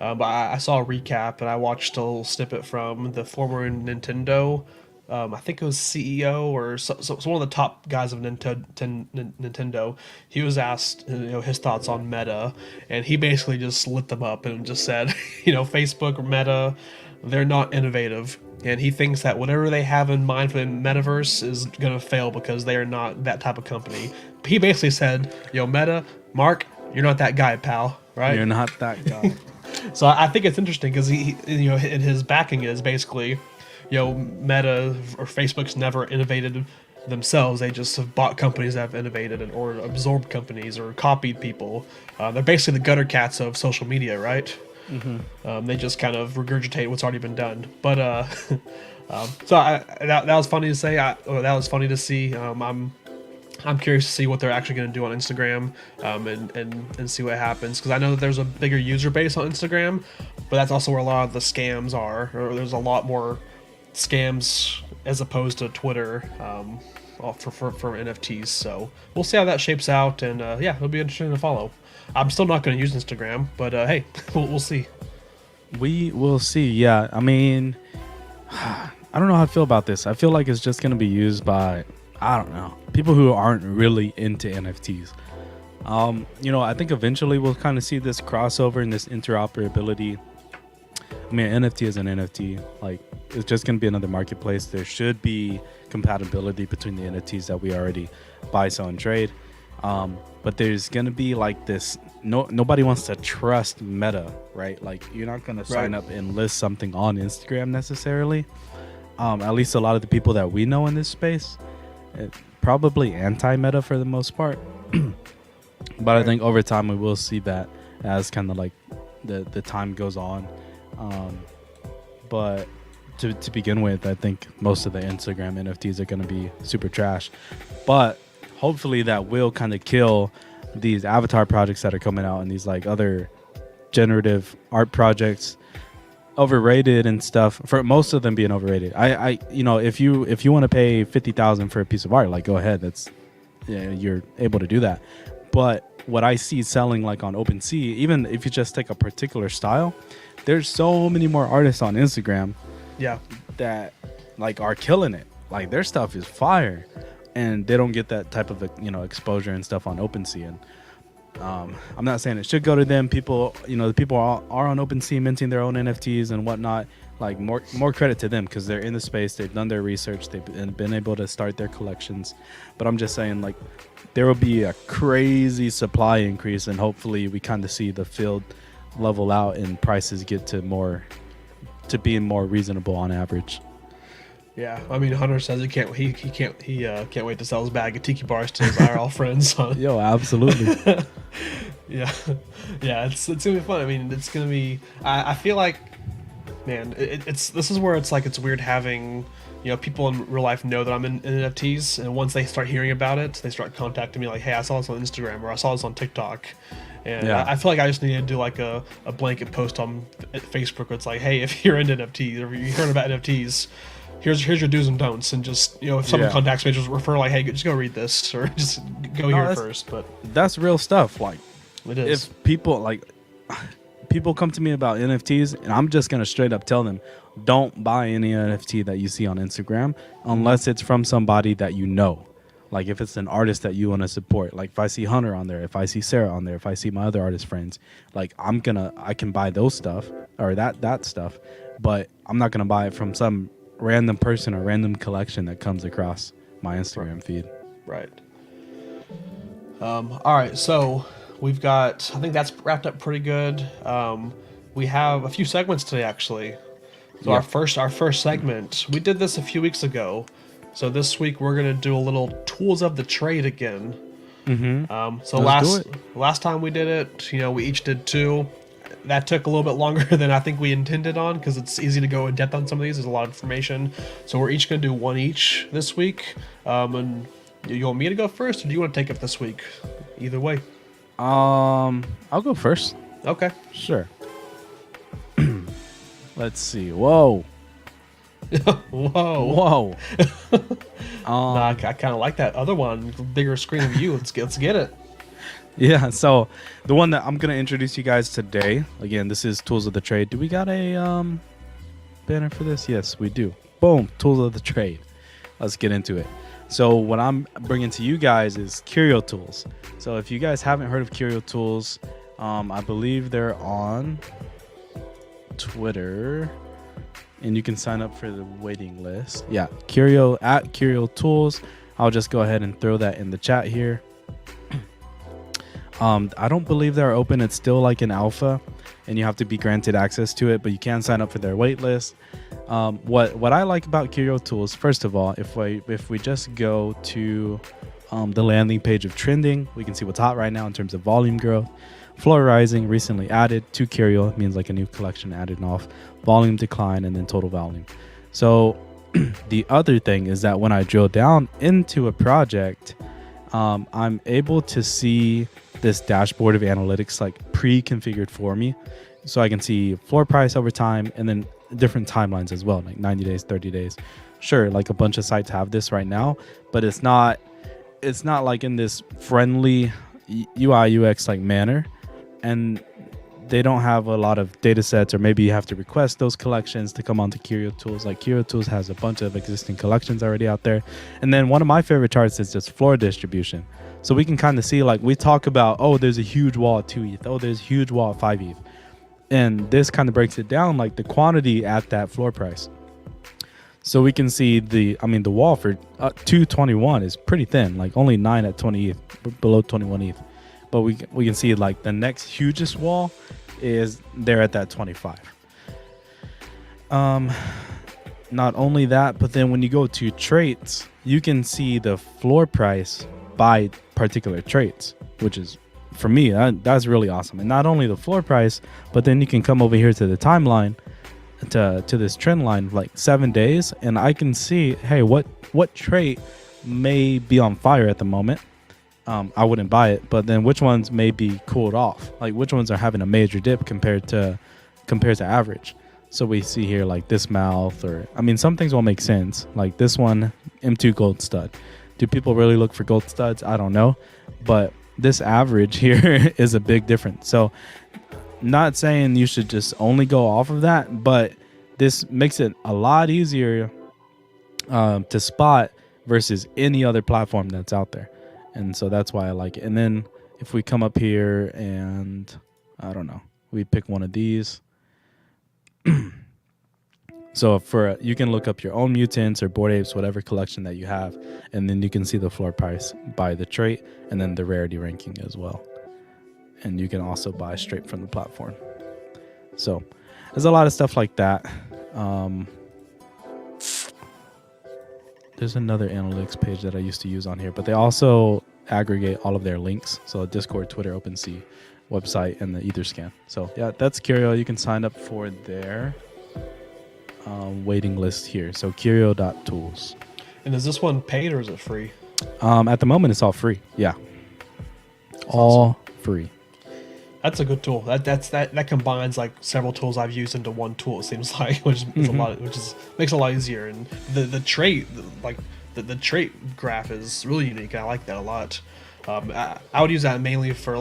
But I saw a recap, and I watched a little snippet from the former Nintendo, I think it was CEO or so one of the top guys of Nintendo. He was asked his thoughts on Meta, and he basically just lit them up and just said, Facebook or Meta, they're not innovative. and he thinks that whatever they have in mind for the metaverse is going to fail because they are not that type of company. He basically said, "Yo, Meta, Mark, you're not that guy, pal." Right? You're not that guy. So I think it's interesting because he, you know, in his backing is basically, you know, Meta or Facebook's never innovated themselves. They just have bought companies that have innovated or absorbed companies or copied people. They're basically the gutter cats of social media, right? They just kind of regurgitate what's already been done. But that was funny to say. That was funny to see. I'm curious to see what they're actually going to do on Instagram, and see what happens, because I know that there's a bigger user base on Instagram, but that's also where a lot of the scams are. Or there's a lot more scams as opposed to Twitter, for NFTs. So we'll see how that shapes out, and yeah, it'll be interesting to follow. I'm still not going to use Instagram, but hey, we'll see. We will see. Yeah, I mean, I don't know how I feel about this. I feel like it's just going to be used by, I don't know, people who aren't really into NFTs. You know, I think eventually we'll kind of see this crossover and this interoperability. I mean, NFT is an NFT. Like, it's just going to be another marketplace. There should be compatibility between the NFTs that we already buy, sell, and trade. But there's going to be like this, nobody wants to trust Meta, right? Like, you're not going to sign up and list something on Instagram necessarily. At least a lot of the people that we know in this space, probably anti-Meta for the most part. But I think over time we will see that as kind of like the time goes on. But to begin with, I think most of the Instagram NFTs are going to be super trash. But hopefully that will kind of kill these avatar projects that are coming out and these like other generative art projects, overrated and stuff, for most of them being overrated. I you know, if you want to pay $50,000 for a piece of art, like, go ahead, that's, yeah, you're able to do that. But what I see selling like on OpenSea, even if you just take a particular style, there's so many more artists on Instagram, yeah, that like are killing it. Like, their stuff is fire, and they don't get that type of, you know, exposure and stuff on OpenSea. And I'm not saying it should go to them. People, you know, the people are on OpenSea minting their own NFTs and whatnot. Like, more credit to them, because they're in the space, they've done their research, they've been able to start their collections. But I'm just saying, like, there will be a crazy supply increase, and hopefully we kind of see the field level out and prices get to being more reasonable on average. Yeah, I mean, Hunter says he can't wait to sell his bag of tiki bars to his IRL friends. Yo, absolutely. yeah, it's gonna be fun. I mean, it's gonna be. I feel like, man, this is where it's like, it's weird having, you know, people in real life know that I'm in NFTs, and once they start hearing about it, they start contacting me like, "Hey, I saw this on Instagram," or "I saw this on TikTok." And yeah. I feel like I just need to do like a blanket post on Facebook where it's like, "Hey, if you're into NFTs or you're hearing about NFTs, here's your do's and don'ts," and just, you know, if someone contacts me, just refer like, "Hey, just go read this," or just go here first. But that's real stuff. Like, it is. If people come to me about NFTs, and I'm just gonna straight up tell them, don't buy any NFT that you see on Instagram unless it's from somebody that you know. Like, if it's an artist that you want to support, like if I see Hunter on there, if I see Sarah on there, if I see my other artist friends, like, I can buy those stuff or that stuff, but I'm not gonna buy it from some random person or random collection that comes across my Instagram feed. Right. All right, so we've got, I think that's wrapped up pretty good. We have a few segments today, actually. So our first segment, we did this a few weeks ago. So this week we're gonna do a little tools of the trade again. So last time we did it, you know, we each did 2. That took a little bit longer than I think we intended on, because it's easy to go in depth on some of these. There's a lot of information. So we're each going to do 1 each this week. And you want me to go first, or do you want to take it this week? Either way. I'll go first. Okay. Sure. Let's see. Whoa. Whoa. I kind of like that other one. Bigger screen of you. Let's get it. Yeah, so the one that I'm going to introduce you guys today, again, this is Tools of the Trade. Do we got a banner for this? Yes, we do. Boom, Tools of the Trade. Let's get into it. So what I'm bringing to you guys is Curio Tools. So if you guys haven't heard of Curio Tools, I believe they're on Twitter. and you can sign up for the waiting list. Yeah, Curio at Curio Tools. I'll just go ahead and throw that in the chat here. I don't believe they're open. It's still like an alpha, and you have to be granted access to it, but you can sign up for their wait list. What I like about Curio Tools, first of all, if we just go to the landing page of trending, we can see what's hot right now in terms of volume growth. Floor rising, recently added to Curio, means like a new collection added off. Volume decline, and then total volume. So the other thing is that when I drill down into a project, I'm able to see this dashboard of analytics like pre-configured for me, so I can see floor price over time, and then different timelines as well, like 90 days, 30 days. Sure, like a bunch of sites have this right now, but it's not like in this friendly UI UX like manner, and they don't have a lot of data sets, or maybe you have to request those collections to come onto Curio Tools. Like Curio Tools has a bunch of existing collections already out there. And then one of my favorite charts is just floor distribution. So we can kind of see, like, we talk about, oh, there's a huge wall at 2 ETH. Oh, there's a huge wall at 5 ETH. And this kind of breaks it down, like the quantity at that floor price. So we can see the wall for 221 is pretty thin, like only 9 at 20 ETH, below 21 ETH. But we can see like the next hugest wall is there at that 25. Not only that, but then when you go to traits, you can see the floor price by particular traits, which is, for me, that's really awesome. And not only the floor price, but then you can come over here to the timeline, to this trend line, like 7 days, and I can see, hey, what trait may be on fire at the moment. I wouldn't buy it, but then which ones may be cooled off, like which ones are having a major dip compared to average. So we see here like this mouth, or some things will make sense, like this one, M2 gold stud. Do people really look for gold studs? I don't know, but this average here is a big difference. So not saying you should just only go off of that, but this makes it a lot easier to spot versus any other platform that's out there. And so that's why I like it. And then if we come up here and, I don't know, we pick one of these. So you can look up your own mutants or Bored Apes, whatever collection that you have, and then you can see the floor price by the trait and then the rarity ranking as well. And you can also buy straight from the platform. So there's a lot of stuff like that. There's another analytics page that I used to use on here, but they also aggregate all of their links. So Discord, Twitter, OpenSea, website, and the Etherscan. So yeah, that's Curio. You can sign up for their waiting list here. So curio.tools. And is this one paid or is it free? At the moment, it's all free. Yeah. All free. That's a good tool. That combines like several tools I've used into one tool. It seems like, which is a lot, makes it a lot easier. And the trait, like the trait graph is really unique. I like that a lot. I would use that mainly for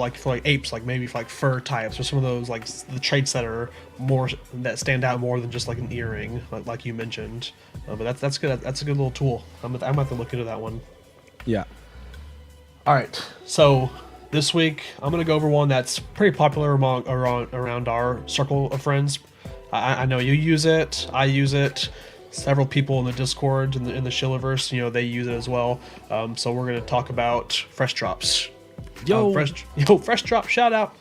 apes, like maybe for like fur types or some of those like the traits that stand out more than just like an earring, like you mentioned. But that's good. That's a good little tool. I'm gonna have to look into that one. Yeah. All right. So this week, I'm going to go over one that's pretty popular around our circle of friends. I know you use it. I use it. Several people in the Discord, in the Shilliverse, they use it as well. So we're going to talk about fresh drops. Fresh drop, shout out.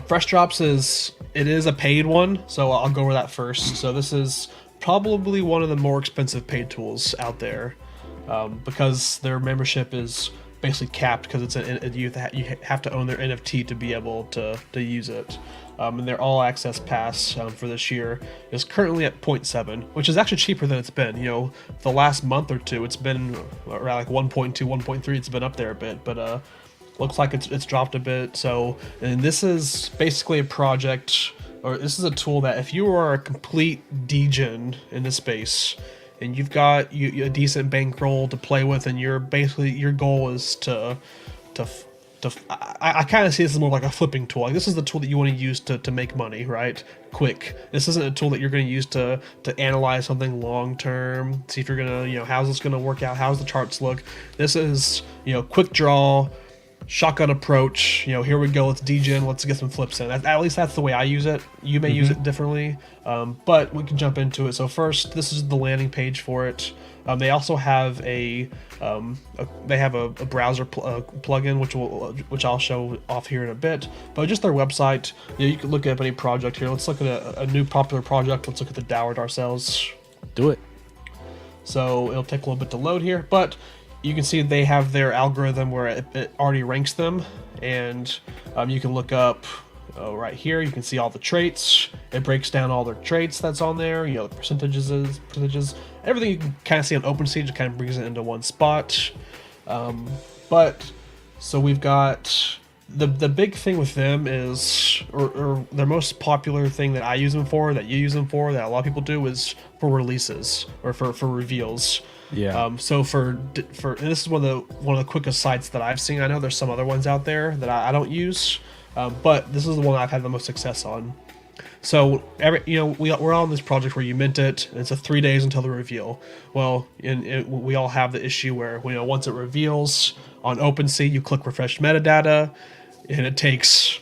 Fresh drops is a paid one, so I'll go over that first. So this is probably one of the more expensive paid tools out there, because their membership is basically capped, because you have to own their NFT to be able to use it. And their all access pass for this year is currently at 0.7, which is actually cheaper than it's been. The last month or two, it's been around like 1.2, 1.3. It's been up there a bit, but looks like it's dropped a bit. So, and this is basically a project, or this is a tool that if you are a complete degen in this space, and you've got a decent bankroll to play with, and your goal is to I kind of see this as more like a flipping tool. Like, this is the tool that you want to use to make money, right? Quick. This isn't a tool that you're going to use to analyze something long term. See if you're gonna, how's this gonna work out? How's the charts look? This is, quick draw. shotgun approach. Here we go. Let's degen. Let's get some flips in. At least that's the way I use it. You may use it differently, but we can jump into it. So first, this is the landing page for it. They also have a browser plugin, which I'll show off here in a bit. But just their website, you can look up any project here. Let's look at a new popular project. Let's look at the Dower Darcells. Do it. So it'll take a little bit to load here, but you can see they have their algorithm where it already ranks them, and you can look up right here. You can see all the traits. It breaks down all their traits that's on there. The percentages, everything you can kind of see on OpenSea. Just kind of brings it into one spot. But so we've got the big thing with them is, or their most popular thing that I use them for, that you use them for, that a lot of people do, is for releases or for reveals. Yeah. So and this is one of the quickest sites that I've seen. I know there's some other ones out there that I don't use, but this is the one I've had the most success on. So we're on this project where you mint it, and it's 3 days until the reveal. Well, we all have the issue where once it reveals on OpenSea, you click refresh metadata, and it takes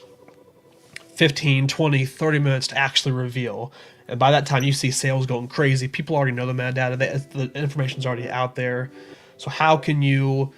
15, 20, 30 minutes to actually reveal. And by that time, you see sales going crazy. People already know the metadata. The information's already out there. So how can you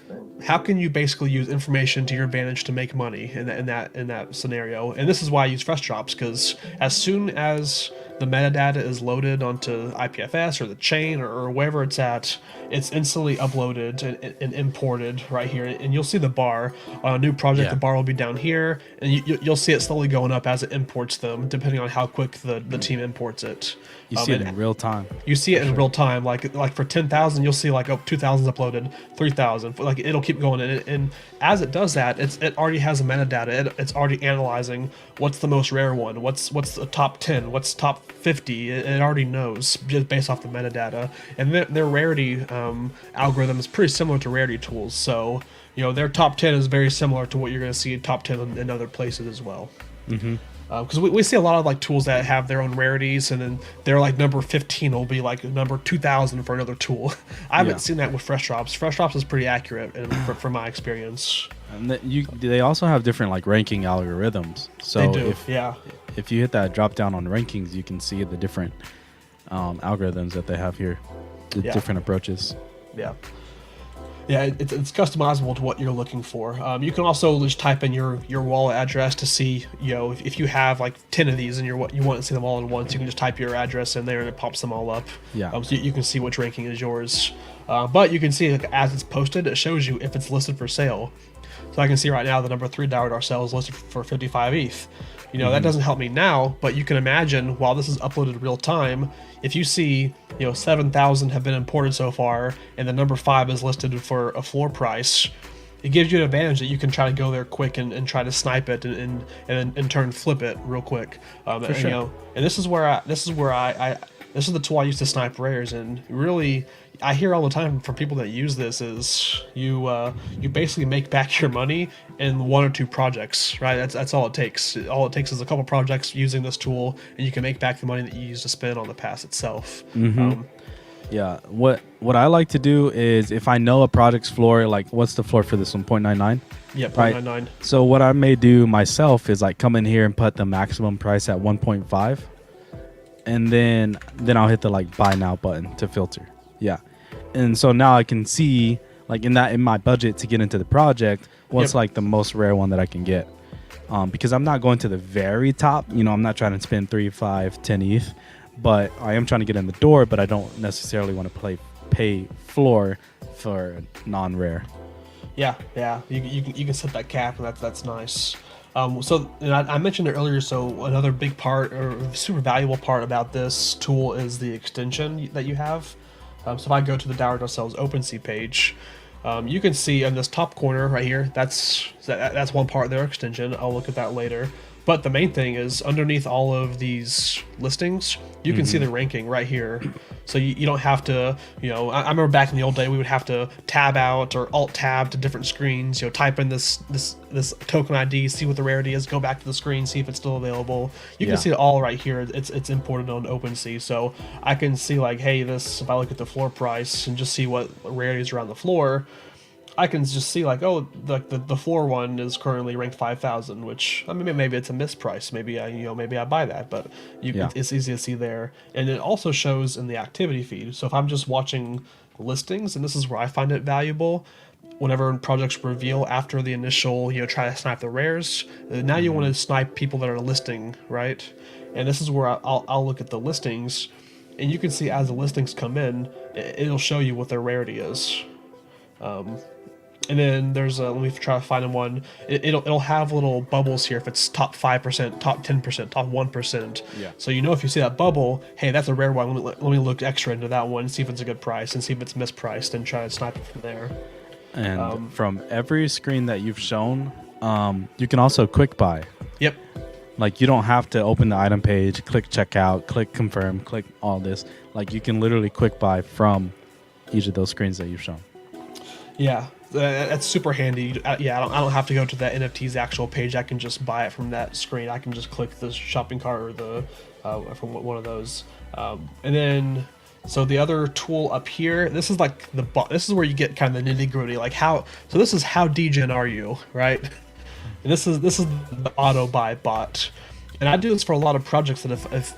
basically use information to your advantage to make money in that scenario? And this is why I use fresh drops, because as soon as the metadata is loaded onto IPFS or the chain or wherever it's at, it's instantly uploaded and imported right here. And you'll see the bar on a new project. The bar will be down here, and you'll see it slowly going up as it imports them, depending on how quick the team imports it. You see it in real time. You see it in real time. Like for 10,000, you'll see 2,000's uploaded, 3,000. Like it'll keep going, and as it does that, it already has a metadata. It's already analyzing what's the most rare one, what's the top 10, what's top 50. It already knows just based off the metadata, and their rarity algorithm is pretty similar to rarity tools. So their top 10 is very similar to what you're going to see in top 10 in other places as well. Because we see a lot of tools that have their own rarities, and then they're number 15 will be number 2,000 for another tool. I haven't seen that with fresh drops. Fresh drops is pretty accurate from my experience. And they also have different ranking algorithms. So they do, if you hit that drop down on rankings, you can see the different algorithms that they have here, the different approaches. Yeah, it's customizable to what you're looking for. You can also just type in your wallet address to see, if you have 10 of these and you want to see them all at once, you can just type your address in there and it pops them all up. So you can see which ranking is yours. But you can see as it's posted, it shows you if it's listed for sale. So I can see right now the number 3 Dower Darcell is listed for 55 ETH. That doesn't help me now, but you can imagine while this is uploaded real time, if you see 7,000 have been imported so far and the number 5 is listed for a floor price, it gives you an advantage that you can try to go there quick and try to snipe it and in turn flip it real quick. For sure. And this is the tool I use to snipe rares, and really I hear all the time from people that use this is you basically make back your money in 1 or 2 projects, right? That's all it takes. All it takes is a couple projects using this tool, and you can make back the money that you used to spend on the pass itself. What I like to do is, if I know a project's floor, what's the floor for this one, 0.99? Yeah, 0.99. So what I may do myself is come in here and put the maximum price at 1.5, and then I'll hit the buy now button to filter. And so now I can see in my budget to get into the project what's the most rare one that I can get, because I'm not going to the very top. I'm not trying to spend 3, 5, 10 ETH, but I am trying to get in the door, but I don't necessarily want to pay floor for non-rare. You can set that cap, and that's nice. So I mentioned it earlier, so another big part or super valuable part about this tool is the extension that you have. So if I go to the Dower Darcell's OpenSea page, you can see in this top corner right here, that's one part of their extension. I'll look at that later. But the main thing is underneath all of these listings, you can see the ranking right here. So you don't have to, I remember back in the old day, we would have to tab out or alt tab to different screens, type in this token ID, see what the rarity is, go back to the screen, see if it's still available. You can see it all right here. It's imported on OpenSea. So I can see hey, if I look at the floor price and just see what rarities are on the floor, I can just see like, oh, the floor one is currently ranked 5,000, which I mean maybe it's a misprice. Maybe maybe I buy that, but it's easy to see there. And it also shows in the activity feed. So if I'm just watching listings, and this is where I find it valuable, whenever projects reveal after the initial, try to snipe the rares, now you want to snipe people that are listing, right? And this is where I'll look at the listings, and you can see as the listings come in, it'll show you what their rarity is. And then there's let me try to find one. It'll have little bubbles here if it's top 5%, top 10%, top 1%. Yeah. So if you see that bubble, hey, that's a rare one. Let me look extra into that one, see if it's a good price, and see if it's mispriced, and try to snipe it from there. And from every screen that you've shown, you can also quick buy. Yep. Like you don't have to open the item page, click checkout, click confirm, click all this. Like you can literally quick buy from each of those screens that you've shown. Yeah. That's super handy. I don't have to go to that NFT's actual page. I can just buy it from that screen. I can just click the shopping cart or the from one of those. And then, so the other tool up here, this is like this is where you get kind of the nitty gritty. Like how this is how degen are you, right? And this is the auto buy bot. And I do this for a lot of projects that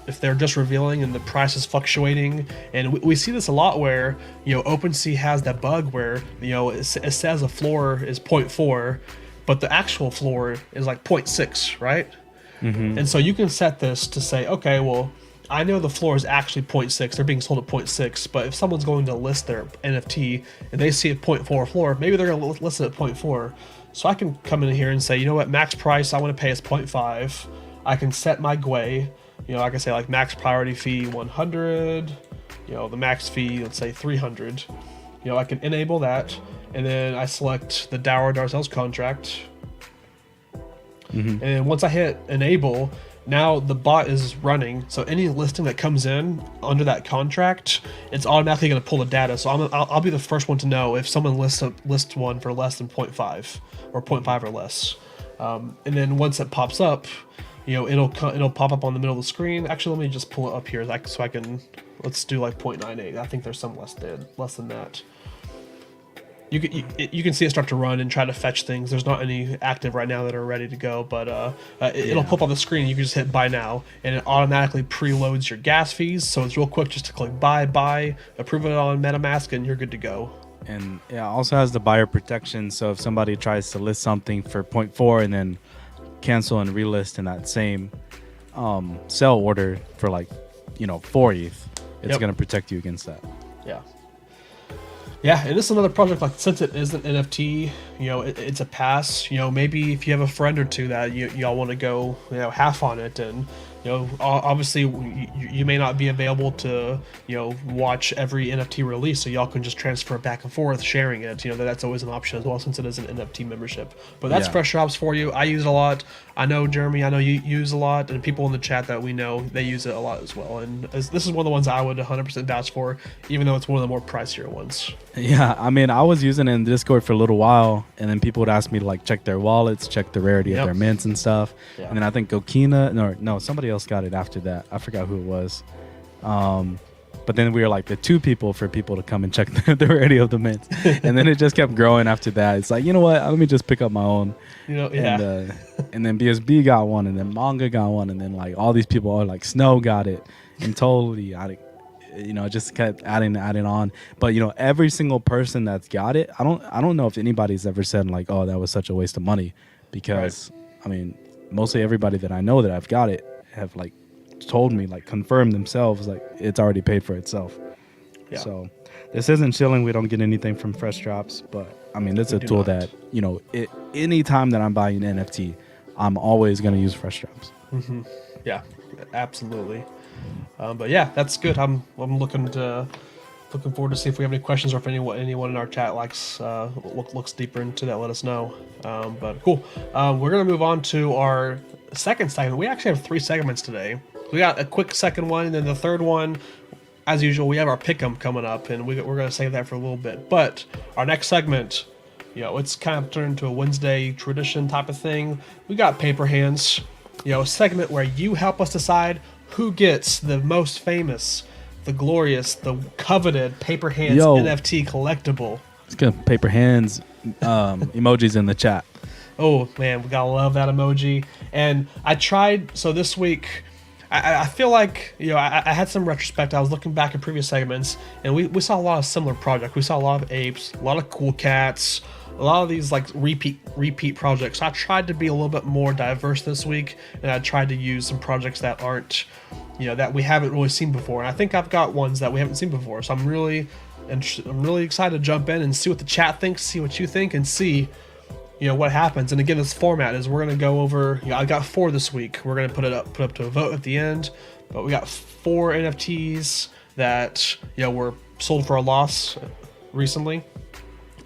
if they're just revealing and the price is fluctuating, and we see this a lot where OpenSea has that bug where it says a floor is 0.4, but the actual floor is like 0.6, right? Mm-hmm. And so you can set this to say, okay, well, I know the floor is actually 0.6. They're being sold at 0.6, but if someone's going to list their NFT and they see a 0.4 floor, maybe they're going to list it at 0.4. So I can come in here and say, you know what, max price I want to pay is 0.5. I can set my GUI, I can say like max priority fee 100, the max fee, let's say 300. I can enable that, and then I select the Dower Darcel's contract. Mm-hmm. And then once I hit enable, now the bot is running. So any listing that comes in under that contract, it's automatically going to pull the data. So I'll be the first one to know if someone lists one for less than 0.5 or 0.5 or less. And then once it pops up, it'll pop up on the middle of the screen. Actually, let me just pull it up here so I can, let's do like 0.98. I think there's some less than that. You can see it start to run and try to fetch things. There's not any active right now that are ready to go, but it'll pop on the screen. You can just hit buy now, and it automatically preloads your gas fees. So it's real quick just to click buy, approve it on MetaMask, and you're good to go. And it also has the buyer protection. So if somebody tries to list something for 0.4 and then cancel and relist in that same sell order for 4 ETH, it's going to protect you against that. Yeah, and this is another project, like, since it is an NFT, it's a pass. Maybe if you have a friend or two that y'all want to go half on it, and obviously you may not be available to watch every NFT release, so y'all can just transfer it back and forth, sharing it. That's always an option as well, since it is an NFT membership. But that's Fresh Drops for you. I use it a lot. I know, Jeremy, I know you use a lot, and people in the chat that we know, they use it a lot as well. And this is one of the ones I would 100% vouch for, even though it's one of the more pricier ones. Yeah, I mean, I was using it in Discord for a little while, and then people would ask me to check their wallets, check the rarity of their mints and stuff. Yeah. And then I think Gokina, no, somebody else got it after that. I forgot who it was. But then we were like the two people for people to come and check the rarity of the mints. And then it just kept growing after that. It's like, you know what? Let me just pick up my own. And then BSB got one, and then Manga got one, and then all these people are like Snow got it, and totally just kept adding on. But every single person that's got it, I don't know if anybody's ever said oh, that was such a waste of money, because I mean, mostly everybody that I know that I've got it have told me, confirmed themselves, it's already paid for itself. Yeah. So this isn't chilling. We don't get anything from Fresh Drops, but I mean, it's a tool that any time that I'm buying an NFT, I'm always going to use Fresh Drops. Mm-hmm. Yeah, absolutely. But yeah, that's good. I'm looking forward to see if we have any questions, or if anyone in our chat looks deeper into that. Let us know. But cool. We're gonna move on to our second segment. We actually have 3 segments today. We got a quick second one, and then the third one, as usual, we have our pick'em coming up, and we're gonna save that for a little bit. But our next segment, it's kind of turned into a Wednesday tradition type of thing. We got Paperhands, a segment where you help us decide who gets the most famous, the glorious, the coveted Paperhands NFT collectible. Let's get paper hands emojis in the chat. Oh man, we gotta love that emoji. And I tried, so this week, I feel like, I had some retrospect. I was looking back at previous segments, and we saw a lot of similar projects. We saw a lot of apes, a lot of cool cats, a lot of these like repeat projects. So I tried to be a little bit more diverse this week, and I tried to use some projects that aren't, that we haven't really seen before. And I think I've got ones that we haven't seen before. So I'm really excited to jump in and see what the chat thinks, see what you think, and see what happens. And again, this format is we're going to go over, I got 4 this week. We're going to put up to a vote at the end, but we got 4 NFTs that were sold for a loss recently.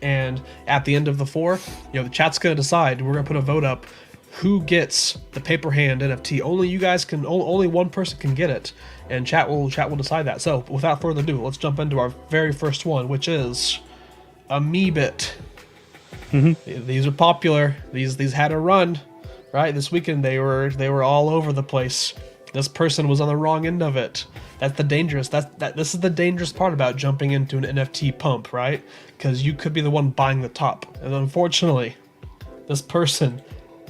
And at the end of the 4, the chat's going to decide. We're going to put a vote up who gets the paper hand NFT. Only one person can get it, and chat will decide that. So without further ado, let's jump into our very first one, which is Amoebit. These are popular. These had a run, right? This weekend they were all over the place. This person was on the wrong end of it. That's the dangerous. This is the dangerous part about jumping into an NFT pump, right? Because you could be the one buying the top, and unfortunately, this person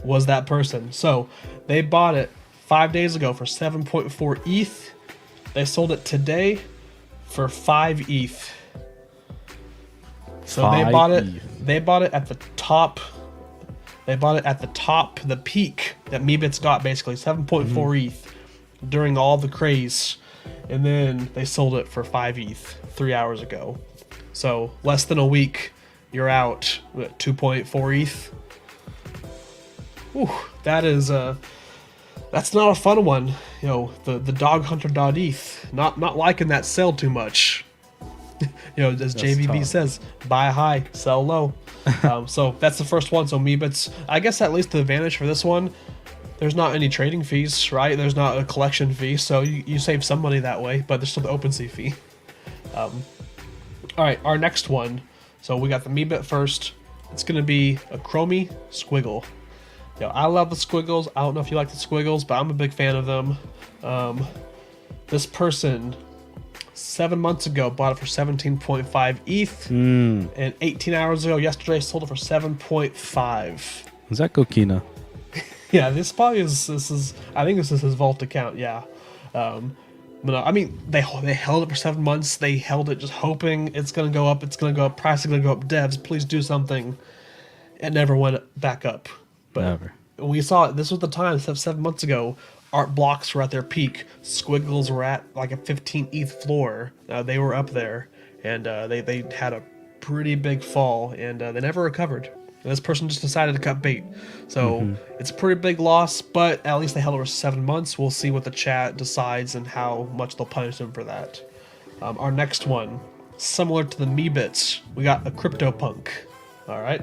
was that person. So they bought it 5 days ago for 7.4 ETH. They sold it today for 5 ETH. So they bought it at the top. They bought it at the top, the peak that Meebits got, basically 7.4 ETH during all the craze, and then they sold it for 5 ETH 3 hours ago. So less than a week, you're out at 2.4 ETH. Ooh, that's not a fun one. The dog hunter.eth not liking that sell too much. As that's JVB tough. Says, buy high, sell low. So that's the first one. So Meebits, I guess at least the advantage for this one, there's not any trading fees, right? There's not a collection fee, so you save some money that way, but there's still the OpenSea fee. All right, our next one. So we got the Meebit first. It's going to be a Chromie Squiggle. I love the squiggles. I don't know if you like the squiggles, but I'm a big fan of them. This person 7 months ago bought it for 17.5 ETH, and 18 hours ago, yesterday, sold it for 7.5. Is that Coquina? Yeah, this is. I think this is his vault account. Yeah, but I mean, they held it for 7 months. They held it just hoping it's gonna go up. It's gonna go up. Price is gonna go up. Devs, please do something. It never went back up. But never. We saw it. This was the time 7 months ago. Art blocks were at their peak. Squiggles were at like a 15 ETH floor. They were up there, and they had a pretty big fall, and they never recovered. And this person just decided to cut bait. So it's a pretty big loss, but at least they held over 7 months. We'll see what the chat decides and how much they'll punish them for that. Our next one, similar to the Meebits, we got a CryptoPunk. All right.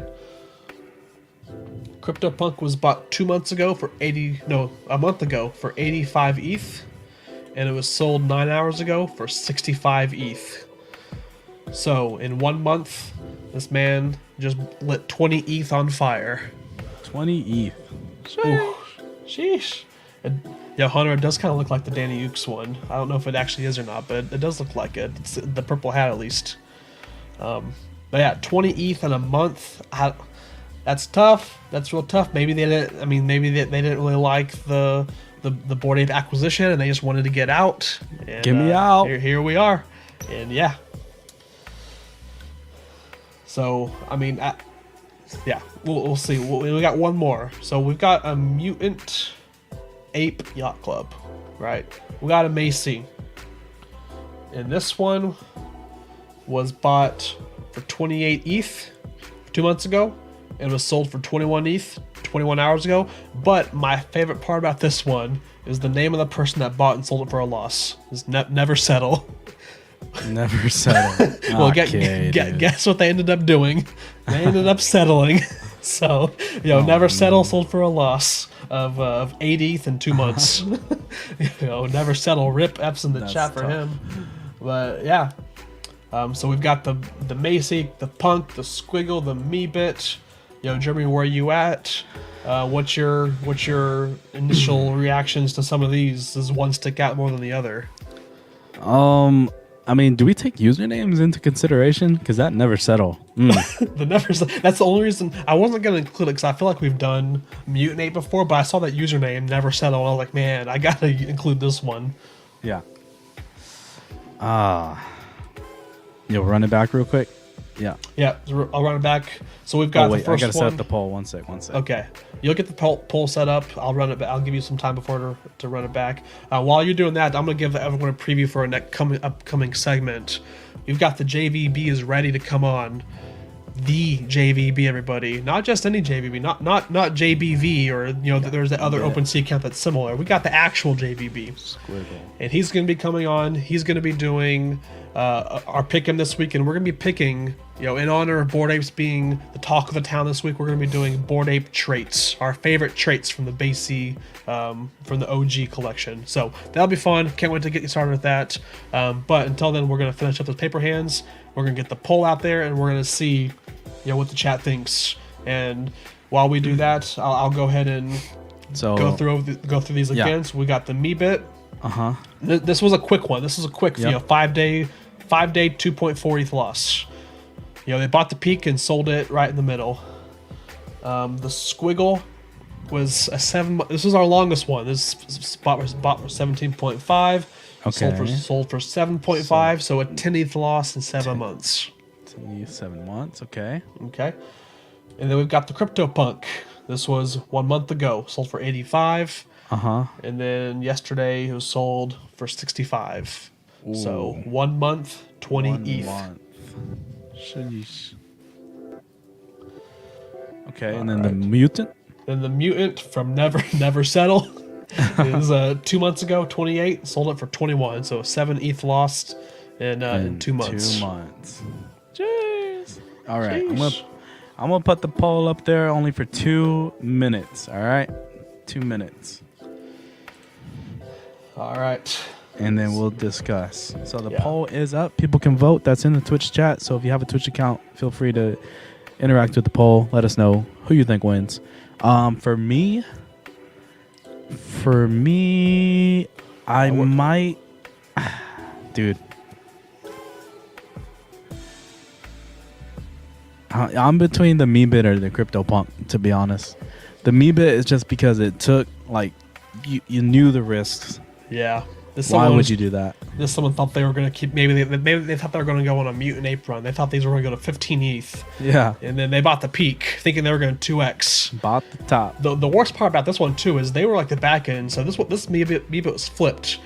CryptoPunk was bought 2 months ago for a month ago for 85 ETH, and it was sold 9 hours ago for 65 ETH. So in 1 month, this man just lit 20 ETH on fire. 20 ETH. Sheesh. And, Hunter, it does kind of look like the Danny Ukes one. I don't know if it actually is or not, but it does look like it. It's the purple hat at least. But yeah, 20 ETH in a month. That's tough. That's real tough. Maybe they didn't. I mean, maybe they didn't really like the Bored Ape acquisition, and they just wanted to get out. And, get me out. Here we are, and yeah. So I mean, yeah, we'll see. We got one more. So we've got a Mutant Ape Yacht Club, right? We got a BAYC, and this one was bought for 28 ETH 2 months ago. It was sold for 21 ETH 21 hours ago. But my favorite part about this one is the name of the person that bought and sold it for a loss. It's Never Settle. Never Settle. Well, guess what they ended up doing? They ended up settling. So, Never Settle sold for a loss of 8 ETH in 2 months. Never Settle. Rip Epps in the chat for him. But yeah. So we've got the BAYC, the Punk, the Squiggle, the Meebit. Jeremy, where are you at? What's your initial reactions to some of these? Does one stick out more than the other? I mean, do we take usernames into consideration? Because that never settle. That's the only reason I wasn't gonna include it, because I feel like we've done Mutinate before, but I saw that username never settled. I was like, man, I gotta include this one. Yeah. You'll run it back real quick. Yeah. Yeah, I'll run it back. So we've got the first one. I gotta set up the poll. One sec. Okay, you'll get the poll set up. I'll run it. I'll give you some time before to run it back. While you're doing that, I'm gonna give everyone a preview for our upcoming segment. We've got the JVB is ready to come on. The JVB, everybody, not just any JVB, not JBV or there's the other OpenSea account that's similar. We got the actual JVB, Squiggle. And he's gonna be coming on. He's gonna be doing our pick 'em this week, and we're gonna be picking, in honor of Bored Apes being the talk of the town this week. We're gonna be doing Bored Ape traits, our favorite traits from the BAYC, from the OG collection. So that'll be fun. Can't wait to get you started with that. But until then, we're gonna finish up those paper hands. We're gonna get the poll out there, and we're gonna see, what the chat thinks. And while we do that, I'll go ahead and go through these again. So we got the me bit. This was a quick one. This is a quick, 5-day 2.4 ETH loss. They bought the peak and sold it right in the middle. The squiggle was a 7. This is our longest one. This spot was bought for 17.5. Okay. Sold for 7.5. So a 10 ETH loss in 7 months. 7 months. Okay. Okay. And then we've got the CryptoPunk. This was 1 month ago. Sold for 85. And then yesterday it was sold for 65. Ooh. So 1 month, 20 ETH. Sheesh. Okay, and then the mutant? Then the mutant from Never Settle is 2 months ago, 28. Sold it for 21. So 7 ETH lost in 2 months. 2 months. Jeez. All right. I'm gonna put the poll up there only for 2 minutes. All right. 2 minutes. All right. And then we'll discuss. So the poll is up. People can vote. That's in the Twitch chat. So if you have a Twitch account, feel free to interact with the poll. Let us know who you think wins. For me, I might, dude. I'm between the me bit or the CryptoPunk, to be honest. The me bit is just because it took, you knew the risks. Yeah. Why would you do that? Someone thought they were going to keep, maybe they thought they were going to go on a mutant ape run. They thought these were going to go to 15 ETH. Yeah. And then they bought the peak, thinking they were going to 2x. Bought the top. The worst part about this one too is they were like the back end. So this me bit was flipped,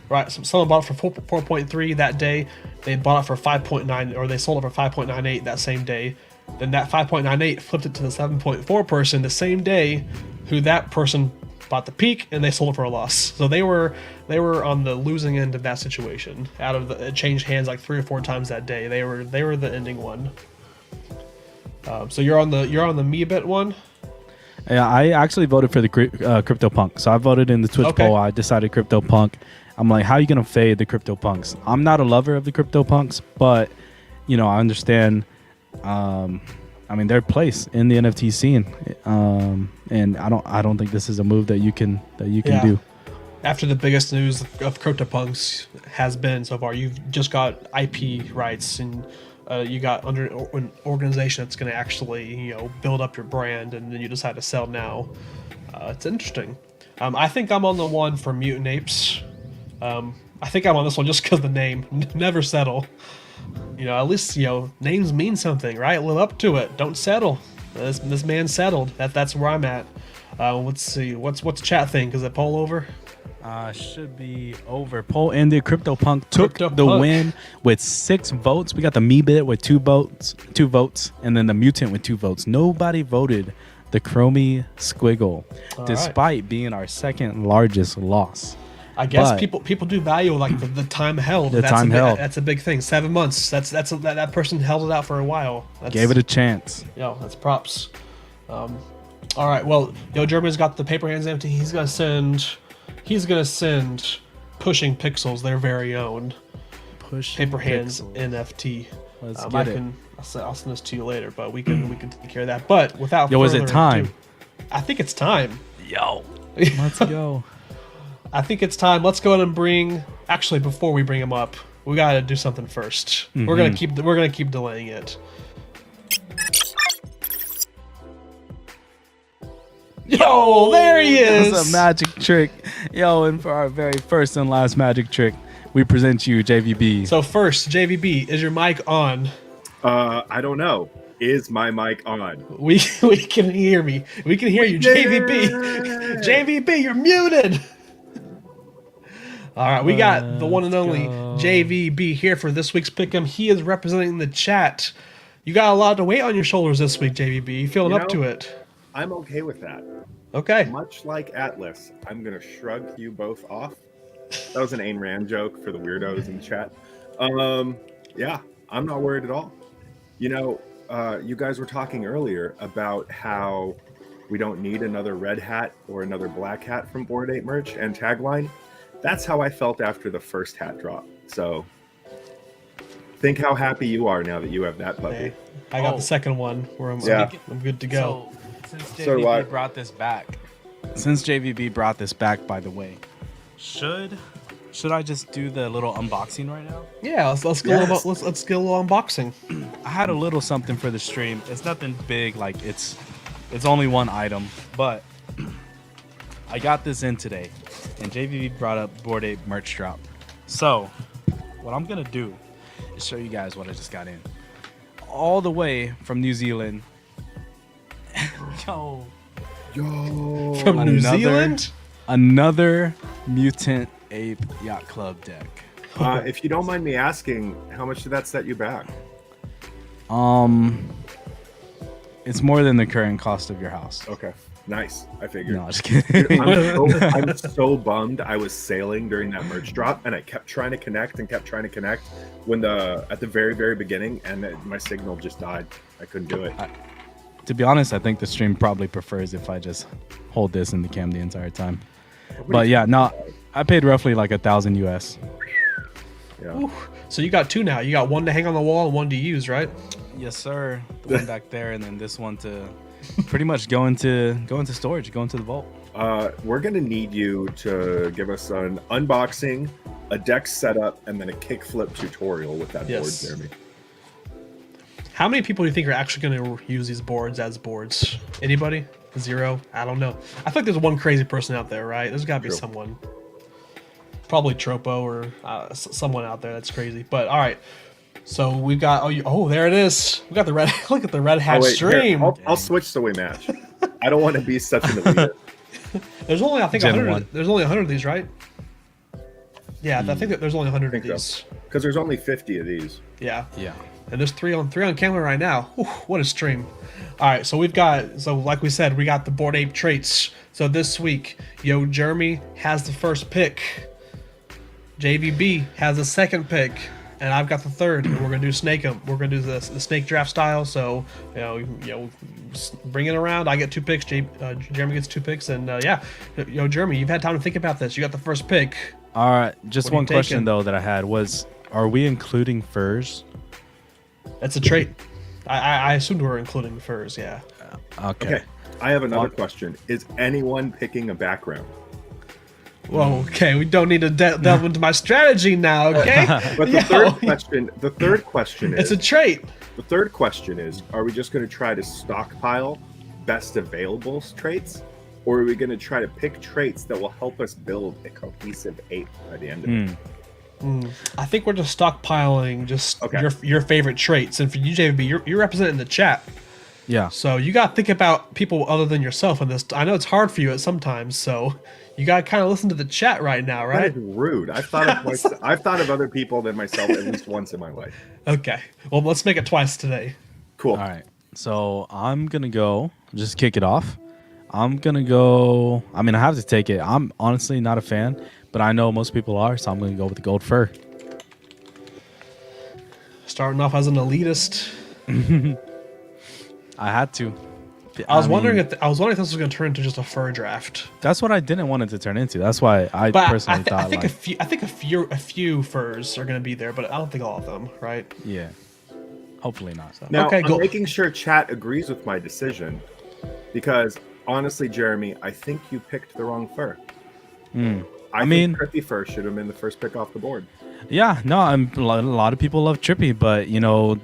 right? So someone bought it for 4.3 that day. They bought it for 5.9, or they sold it for 5.98 that same day. Then that 5.98 flipped it to the 7.4 person the same day, who that person bought the peak, and they sold it for a loss. So they were on the losing end of that situation. It changed hands like 3 or 4 times that day. They were the ending one. So you're on the me bit one. Yeah, I actually voted for the CryptoPunk. So I voted in the Twitch poll. I decided CryptoPunk. I'm like, how are you gonna fade the CryptoPunks? I'm not a lover of the CryptoPunks, but I understand. Their place in the NFT scene, and I don't think this is a move that you can do. After the biggest news of CryptoPunks has been so far, you've just got IP rights, and you got under an organization that's going to actually build up your brand, and then you decide to sell now. It's interesting. I think I'm on the one for Mutant Apes. I think I'm on this one just because the name Never Settle. At least names mean something, right? Live up to it. Don't settle. This man settled. That's where I'm at. Let's see. What's chat think? Is the poll over? Should be over. Poll ended. CryptoPunk took the win with 6 votes. We got the me bit with 2 votes, and then the mutant with 2 votes. Nobody voted the Chromie Squiggle, despite being our second largest loss. I guess people do value the time held. That's a big thing. 7 months. That person held it out for a while. Gave it a chance. That's props. All right. Well, German's got the paper hands empty. He's gonna send Pushing Pixels their very own paper hands NFT. Let's get it. I'll send this to you later, but we can take care of that. But without is it time? Ado, I think it's time. Let's go. I think it's time. Let's go ahead and bring. Actually, before we bring him up, we gotta do something first. We're gonna keep delaying it. Yo, there he is. It's a magic trick. Yo, and for our very first and last magic trick, we present you JVB. So first, JVB, is your mic on? I don't know. Is my mic on? We can hear me. We can hear you, JVB. JVB, you're muted. All right, we got the one and only JVB here for this week's pick'em. He is representing the chat. You got a lot of weight on your shoulders this week, JVB. You feeling up to it? I'm okay with that. Okay. Much like Atlas, I'm gonna shrug you both off. That was an Ayn Rand joke for the weirdos in the chat. Yeah, I'm not worried at all. You know, you guys were talking earlier about how we don't need another red hat or another black hat from Bored Ape merch and tagline. That's how I felt after the first hat drop. So think how happy you are now that you have that puppy. Hey, I got the second one where I'm good to go. So, since JVB brought this back, by the way, should I just do the little unboxing right now? Yeah, let's go. Yes. Let's get a little unboxing. I had a little something for the stream. It's nothing big, like it's only one item, but I got this in today, and JVB brought up Bored Ape merch drop. So what I'm gonna do is show you guys what I just got in, all the way from New Zealand. Yo, From New Zealand? Another Mutant Ape Yacht Club deck. if you don't mind me asking, how much did that set you back? It's more than the current cost of your house. Okay, nice. I figured. No, just kidding. I'm so bummed. I was sailing during that merch drop, and I kept trying to connect when at the very beginning, and my signal just died. I couldn't do it. To be honest, I think the stream probably prefers if I just hold this in the cam the entire time. But yeah, no, I paid roughly like $1,000 US. Yeah. Ooh, so you got two now. You got one to hang on the wall and one to use, right? Yes, sir. The one back there, and then this one to pretty much go into storage, go into the vault. We're gonna need you to give us an unboxing, a deck setup, and then a kickflip tutorial with that board, Jeremy. How many people do you think are actually going to use these boards as boards? Anybody? Zero? I don't know. I feel like there's one crazy person out there, right? There's got to be someone. Probably Tropo or someone out there that's crazy. But all right. So we've got there it is. We got the red. Look at the red hat stream. Here, I'll switch so we match. I don't want to be such an elitist. There's only 100. There's only 100 of these, right? Yeah, I think that there's only 100 of these. Because there's only 50 of these. Yeah. Yeah. And there's three on camera right now. Whew, what a stream. All right, so like we said, we got the Bored Ape traits. So this week, Jeremy has the first pick. JVB has the second pick. And I've got the third. And we're going to do snake 'em. We're going to do the snake draft style. So, bring it around. I get two picks. Jeremy gets two picks. And Jeremy, you've had time to think about this. You got the first pick. All right. Just one question, though, that I had was, are we including furs? That's a trait. I assumed we were including furs, yeah. Okay. I have another question. Is anyone picking a background? Whoa, okay. We don't need to delve into my strategy now, okay? But the third question is... It's a trait. The third question is, are we just going to try to stockpile best available traits? Or are we going to try to pick traits that will help us build a cohesive ape by the end of it? I think we're just stockpiling your favorite traits. And for you, JVB, you're representing the chat. Yeah. So you got to think about people other than yourself in this. I know it's hard for you at sometimes, so you got to kind of listen to the chat right now, right? That is rude. I've thought of other people than myself at least once in my life. Okay. Well, let's make it twice today. Cool. All right. So I'm going to go, just kick it off. I'm going to go, I have to take it. I'm honestly not a fan, but I know most people are, so I'm going to go with the gold fur. Starting off as an elitist. I had to. I was wondering if this was going to turn into just a fur draft. That's what I didn't want it to turn into. That's why I personally thought. I think a few furs are going to be there, but I don't think all of them, right? Yeah. Hopefully not. So. Now, I'm making sure chat agrees with my decision, because honestly, Jeremy, I think you picked the wrong fur. I think Trippy Fur should have been the first pick off the board. Yeah, no, a lot of people love Trippy, but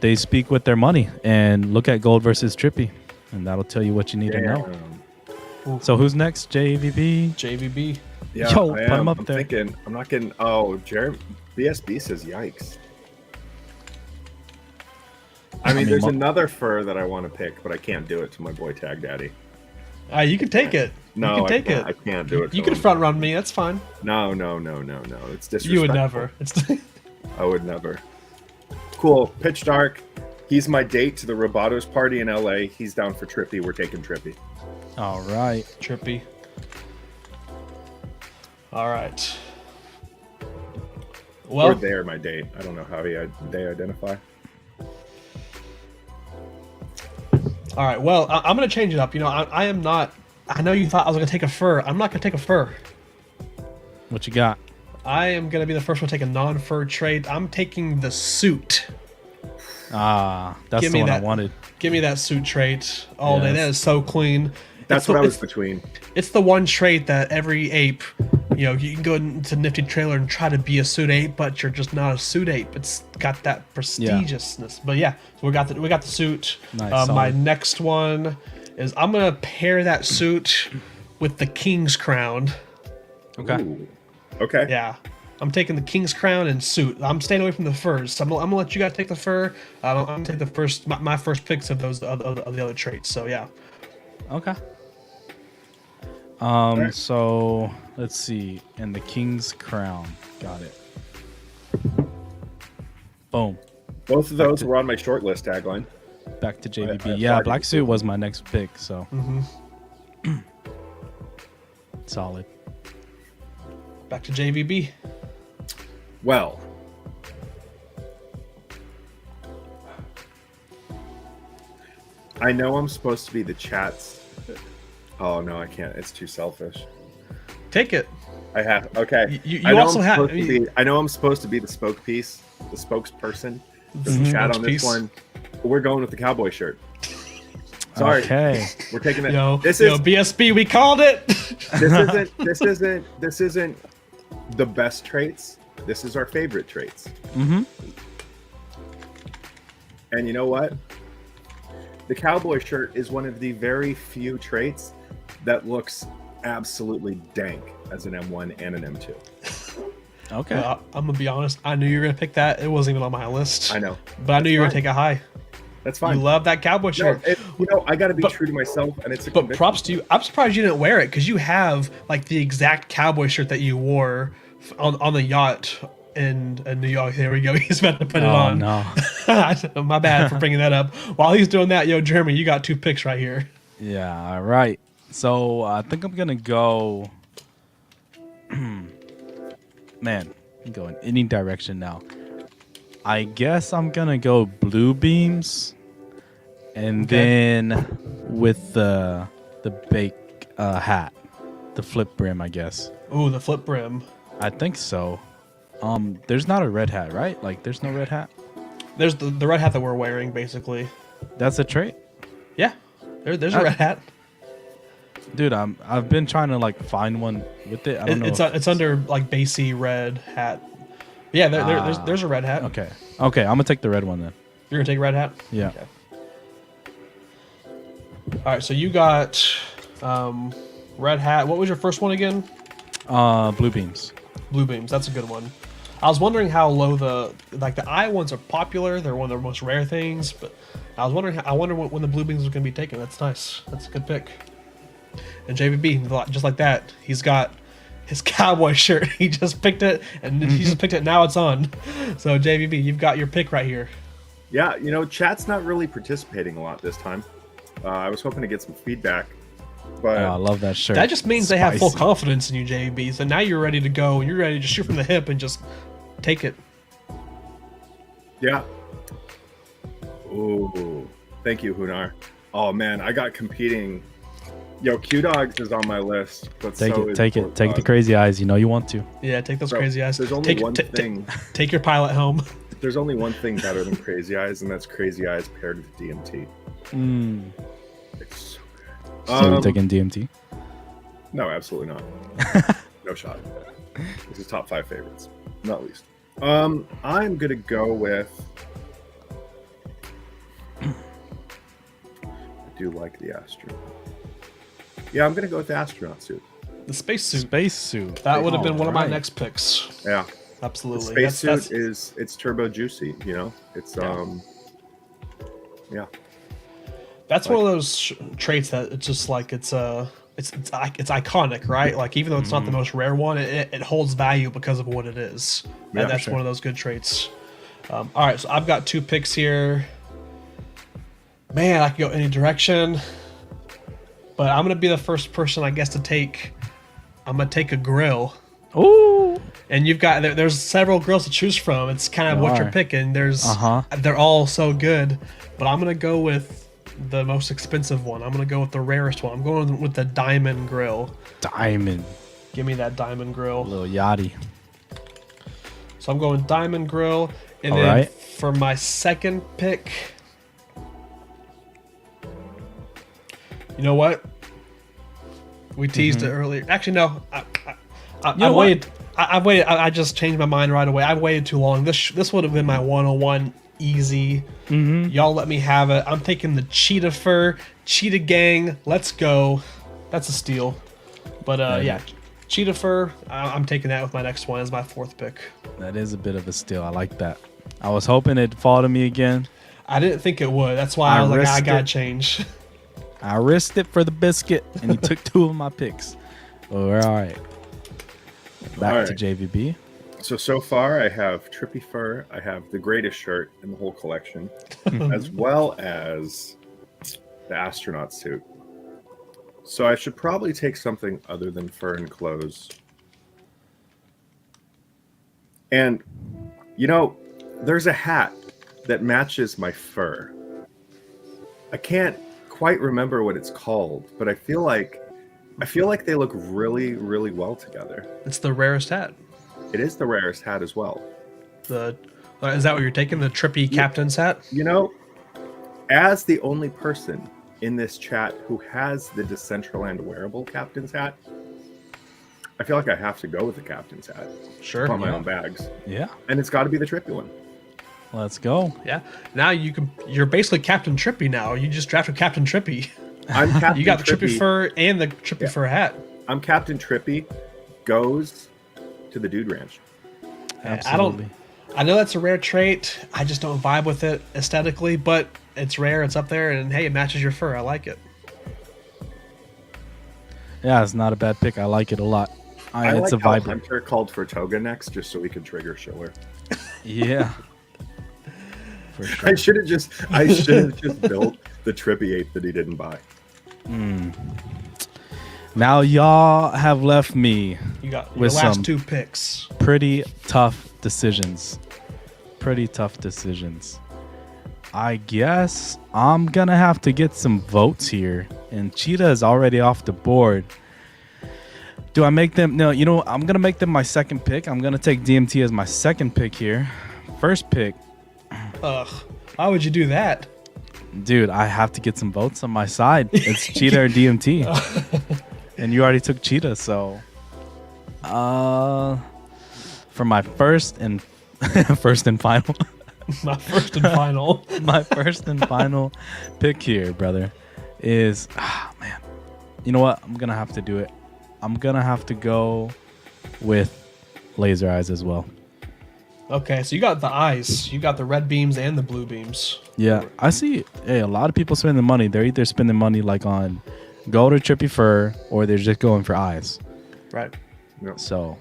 they speak with their money, and look at gold versus Trippy, and that'll tell you what you need to know. So who's next? JVB. JVB. Yeah, Yo, I put him am. up I'm there. thinking. I'm not getting. Oh, Jeremy BSB says yikes. I mean, there's another fur that I want to pick, but I can't do it to my boy Tag Daddy. You can take it. No, you can take it. I can't do it. You can front run me. That's fine. No. It's disrespectful. You would never. I would never. Cool. Pitch Dark. He's my date to the Robotos party in LA. He's down for Trippy. We're taking Trippy. All right. Trippy. All right. Well, Or they're my date. I don't know how they identify. all right. Well, I'm going to change it up. I am not. I know you thought I was going to take a fur. I'm not going to take a fur. What you got? I am going to be the first one to take a non-fur trade. I'm taking the suit. That's Give the me one I that. wanted. Give me that suit trait all day. Yes. That is so clean. That's what I was between. It's the one trait that every ape, you can go into Nifty Trailer and try to be a suit ape, but you're just not a suit ape. It's got that prestigiousness. But yeah, so we got the suit. Nice, My solid. next one is I'm gonna pair that suit with the King's Crown. Okay. Ooh. Okay. Yeah. I'm taking the King's Crown and suit. I'm staying away from the furs. I'm gonna let you guys take the fur. I'm gonna take the first my first picks of those of the other traits. So yeah. Okay. Alright. So let's see. And the King's Crown. Got it. Boom. Both of those were on my short list tagline. Back to JVB. I Yeah, flagged Black it. Suit was my next pick, so solid. Back to JVB. Well, I know I'm supposed to be the chat's. Oh no, I can't. It's too selfish. Take it. I have. Okay. You I know also I'm have. supposed to be- I know I'm supposed to be the spokesperson for the chat on this Spokespiece. one. But we're going with the cowboy shirt. Sorry, Okay. we're taking it. Yo, This yo, is BSB, we called it. this isn't the best traits. This is our favorite traits. Mm-hmm. And you know what? The cowboy shirt is one of the very few traits that looks absolutely dank as an M1 and an M2. Okay. I'm gonna be honest. I knew you were gonna pick that. It wasn't even on my list. I know. but I knew you were gonna fine. take a high. That's fine. You love that cowboy No, shirt. I got to be But- true to myself, and it's a But conviction. props to you. I'm surprised you didn't wear it because you have like the exact cowboy shirt that you wore on the yacht in New York. There we go. He's about to put it Oh on. no. My bad for bringing that up. While he's doing that, yo, Jeremy, you got 2 picks right here. Yeah. All right. So I think I'm gonna go. Man, I'm going any direction now. I guess I'm gonna go blue beams, and then with the bake hat, the flip brim. I guess. Ooh, the flip brim. I think so. There's not a red hat, right? Like, there's no red hat. There's the red hat that we're wearing, basically. That's a trait, Yeah, there's a red hat. dude. I've been trying to like find one with it. I don't know. It's under like BAYC red hat. Yeah, there's a red hat. Okay. Okay. I'm gonna take the red one then. You're gonna take a red hat. Yeah. Okay. All right, so you got red hat. What was your first one again? Blue beams. Blue beams. That's a good one. I was wondering how low the eye ones are popular. They're one of the most rare things, but I was wondering. I wonder when the blue beams are going to be taken. That's nice. That's a good pick. And JVB, just like that, he's got his cowboy shirt. He just picked it, and he just picked it. Now it's on. So JVB, you've got your pick right here. Yeah, chat's not really participating a lot this time. I was hoping to get some feedback, but Oh, I love that shirt. That just means they have full Spicy. confidence in you, JVB. So now you're ready to go, and you're ready to shoot from the hip and just take it. yeah. Ooh, thank you, Hunar. Oh man, I got competing. Yo, Q Dogs is on my list, but Take so it. is Take it. Port Take the Dog. crazy eyes. You know you want to. Yeah, take those Bro, crazy eyes. There's only take, one t- thing. take your pilot home. There's only one thing better than crazy eyes, and that's crazy eyes paired with DMT. It's so good. So you're taking DMT. No, absolutely not. No shot. This is top 5 favorites, not least. I'm gonna go with. I do like the astronaut. Yeah, I'm gonna go with the astronaut suit. The spacesuit. Spacesuit. That would have been one of my Alright. next picks. Yeah, the Absolutely. spacesuit is it's turbo juicy. You know, it's yeah. That's one of those traits that it's just like it's iconic, right? Like even though it's not the most rare one, it holds value because of what it is. Yeah, And that's sure. one of those good traits. All right, so I've got 2 picks here. Man, I could go any direction, but I'm gonna be the first person, I guess, to take. I'm gonna take a grill. Ooh. And you've got there's several grills to choose from. It's kind of There what are. you're picking. Uh-huh. They're all so good, but I'm gonna go with the most expensive one. I'm gonna go with the rarest one. I'm going with the diamond grill. Diamond. Give me that diamond grill. Little yachty. So I'm going diamond grill, and All then right. for my second pick, you know what? We teased it earlier. Actually, no. I know what? waited. I waited. I just changed my mind right away. I waited too long. This would have been my 101 easy. Y'all let me have it. I'm taking the cheetah fur, cheetah gang. Let's go. That's a steal. But yeah, cheetah fur. I'm taking that with my next one as my 4th pick. That is a bit of a steal. I like that. I was hoping it'd fall to me again. I didn't think it would. That's why I was like, I risked gotta it. change. I risked it for the biscuit, and you took 2 of my picks. Well, we're all right. Back All to right. JVB. So far, I have Trippy Fur. I have the greatest shirt in the whole collection, as well as the astronaut suit. So I should probably take something other than fur and clothes. And, you know, there's a hat that matches my fur. I can't quite remember what it's called, but I feel like they look really, really well together. It's the rarest hat. It is the rarest hat as well. Is that what you're taking? The trippy captain's hat? You know, as the only person in this chat who has the Decentraland wearable captain's hat, I feel like I have to go with the captain's hat. Sure. On my yeah. own bags. Yeah. And it's got to be the trippy one. Let's go. Yeah. Now you're basically Captain Trippy now. You just drafted Captain Trippy. I'm Captain You got the Trippy. Trippy fur and the Trippy fur hat. I'm Captain Trippy goes to the Dude Ranch. Absolutely. I know that's a rare trait. I just don't vibe with it aesthetically, but it's rare. It's up there, and hey, it matches your fur. I like it. Yeah, it's not a bad pick. I like it a lot. I It's like a how vibrant. Hunter called for Toga next just so we could trigger Schiller. Yeah. For sure. I should have just built the Trippy 8 that he didn't buy. Now y'all have left me You got your With last some- 2 picks. pretty tough decisions. Pretty tough decisions. I guess I'm gonna have to get some votes here. And Cheetah is already off the board. Do I make them? No, you know, I'm gonna make them my second pick. I'm gonna take DMT as my second pick here. First pick, Ugh. Why would you do that? dude, I have to get some votes on my side. It's Cheetah or DMT. And you already took Cheetah, so for my first and first and final My first and final. my first and final pick here, brother, is man. You know what? I'm gonna have to do it. I'm gonna have to go with laser eyes as well. Okay, so you got the eyes. You got the red beams and the blue beams. Yeah, I see. Hey, a lot of people spending money. They're either spending money like on gold or trippy fur, or they're just going for eyes. Right. So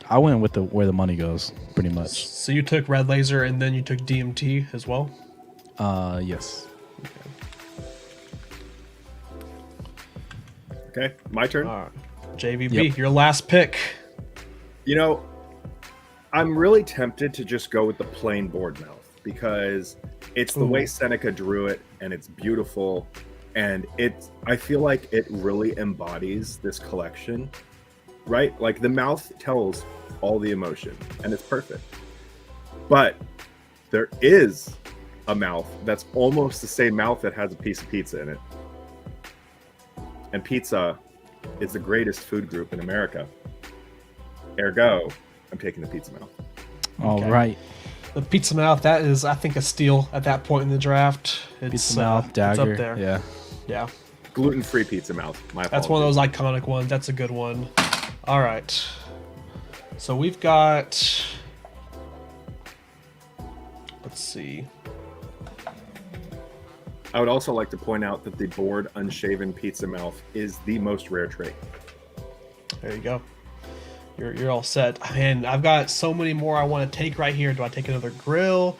I went with where the money goes, pretty much. So you took red laser and then you took DMT as well? Yes. Okay, my turn. All right. JVB, Yep. your last pick. You know, I'm really tempted to just go with the plain board mouth because it's the way Seneca drew it and it's beautiful, and I feel like it really embodies this collection, right? Like the mouth tells all the emotion and it's perfect. But there is a mouth that's almost the same mouth that has a piece of pizza in it. And pizza is the greatest food group in America. Ergo, I'm taking the pizza mouth. All Okay. right. The Pizza Mouth, that is, I think, a steal at that point in the draft. It's, Pizza Mouth, Dagger. It's up there. Yeah. Yeah. Gluten-free pizza mouth. My apologies. That's one of those iconic ones. That's a good one. All right. So we've got... Let's see. I would also like to point out that the bored, unshaven pizza mouth is the most rare trait. There you go. You're all set. And I've got so many more I want to take right here. Do I take another grill?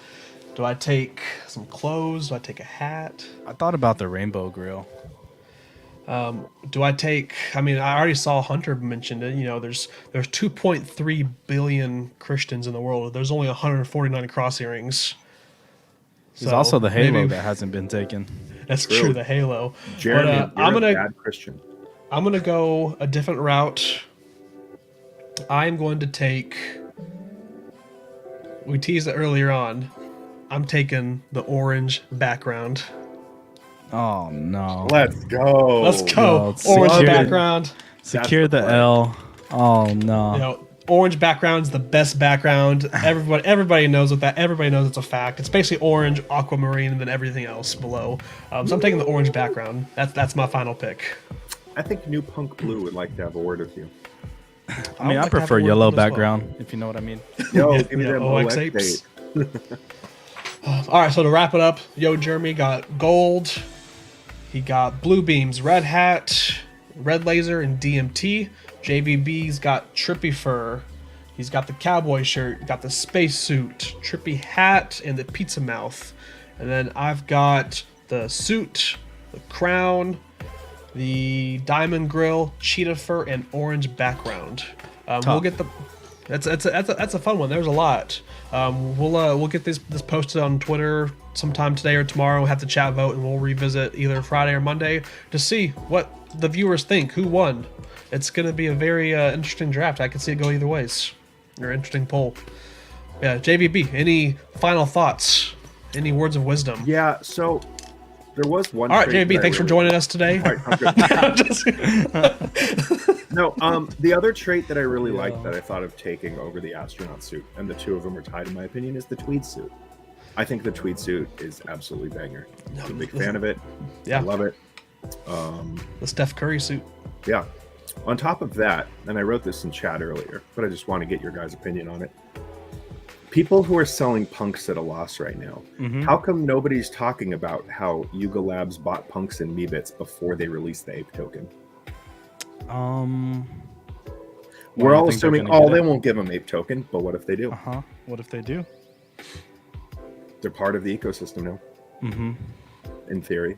Do I take some clothes? Do I take a hat? I thought about the Rainbow Grill. Do I take? I mean, I already saw Hunter mentioned it. You know, there's 2.3 billion Christians in the world. There's only 149 cross earrings. There's also the Halo maybe- that hasn't been taken. That's True. true, the Halo. Jeremy, But, you're a bad Christian. I'm gonna go a different route. I'm going to take. We teased it earlier on. I'm taking the orange background. Oh no. Let's go. Let's go. it's Orange secured. background. Secure the the play. L. Oh no. You know, orange background's the best background. Everybody knows what that. Everybody knows it's a fact. It's basically orange, aquamarine, and then everything else below. So I'm taking the orange background. That's my final pick. I think New Punk Blue would like to have a word with you. I mean, I like to have prefer a word yellow with this one. background, if you know what I mean. Yo, give me Yeah, that OX OX apes. date. All right, so to wrap it up, Jeremy got gold. He got blue beams, red hat, red laser, and DMT. JVB's got trippy fur. He's got the cowboy shirt, got the space suit, trippy hat, and the pizza mouth. And then I've got the suit, the crown, the diamond grill, cheetah fur, and orange background. We'll get the. That's a fun one. There's a lot. We'll get this posted on Twitter sometime today or tomorrow. We'll have the chat vote, and we'll revisit either Friday or Monday to see what the viewers think. Who won? It's going to be a very interesting draft. I can see it go either ways. Or interesting poll. Yeah, JVB. Any final thoughts? Any words of wisdom? Yeah, so there was one. All right, trait JVB. that I Thanks for really- joining us today. All right, I'm good. No, the other trait that I really like that I thought of taking over the astronaut suit, and the two of them are tied in my opinion, is the tweed suit. I think the tweed suit is absolutely banger. I'm a big fan of it. Yeah. I love it. The Steph Curry suit. Yeah. On top of that, and I wrote this in chat earlier, but I just want to get your guys' opinion on it. People who are selling punks at a loss right now, how come nobody's talking about how Yuga Labs bought punks and Meebits before they released the ape token? We're I all think they're assuming, gonna get they it. won't give them ape token, but what if they do? What if they do? They're part of the ecosystem now. In theory.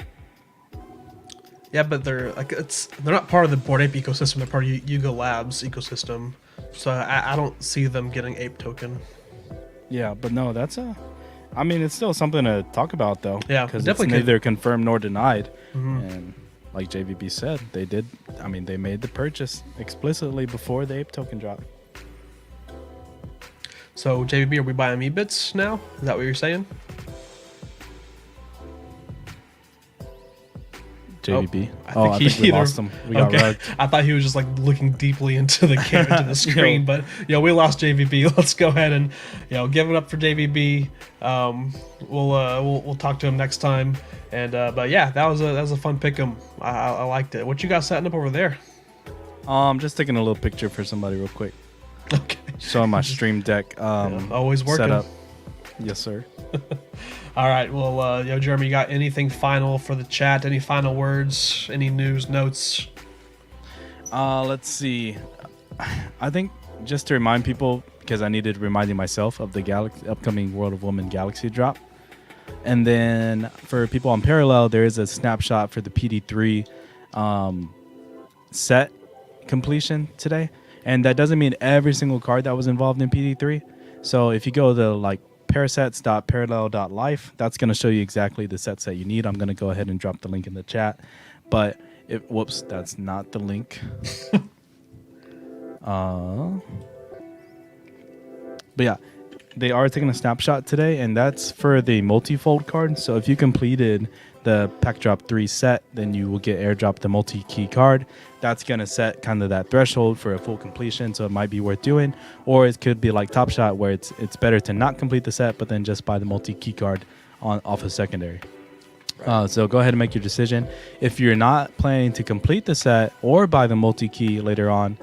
Yeah, but they're not part of the Bored Ape ecosystem. They're part of Yuga Labs ecosystem. So I don't see them getting ape token. Yeah, but no, I mean, it's still something to talk about, though. Yeah, because it's definitely could. neither confirmed nor denied. And like JVB said, they did. I mean, they made the purchase explicitly before the ape token drop. So JVB, are we buying Meebits now? Is that what you're saying? JVB. I I think we lost him. We got rugged. I thought he was just like looking deeply into the camera, to the screen, but we lost JVB. Let's go ahead and give it up for JVB. We'll talk to him next time. And but yeah, that was a fun pick'em. I liked it. What you got setting up over there? Just taking a little picture for somebody real quick. Okay. Showing my stream deck. Always working. Setup. Yes, sir. All right. Well, Jeremy, you got anything final for the chat? Any final words? Any news, notes? Let's see. I think just to remind people, because I needed reminding myself of the upcoming World of Women Galaxy drop. And then for people on Parallel, there is a snapshot for the PD3 set completion today. And that doesn't mean every single card that was involved in PD3. So if you go to parasets.parallel.life, that's going to show you exactly the sets that you need. I'm going to go ahead and drop the link in the chat. But whoops, that's not the link. But yeah, they are taking a snapshot today, and that's for the multifold card. So if you completed the Pack Drop 3 set, then you will get airdropped the multi-key card. That's going to set kind of that threshold for a full completion, so it might be worth doing. Or it could be like Top Shot, where it's better to not complete the set, but then just buy the multi-key card off of secondary. So go ahead and make your decision. If you're not planning to complete the set or buy the multi-key later on,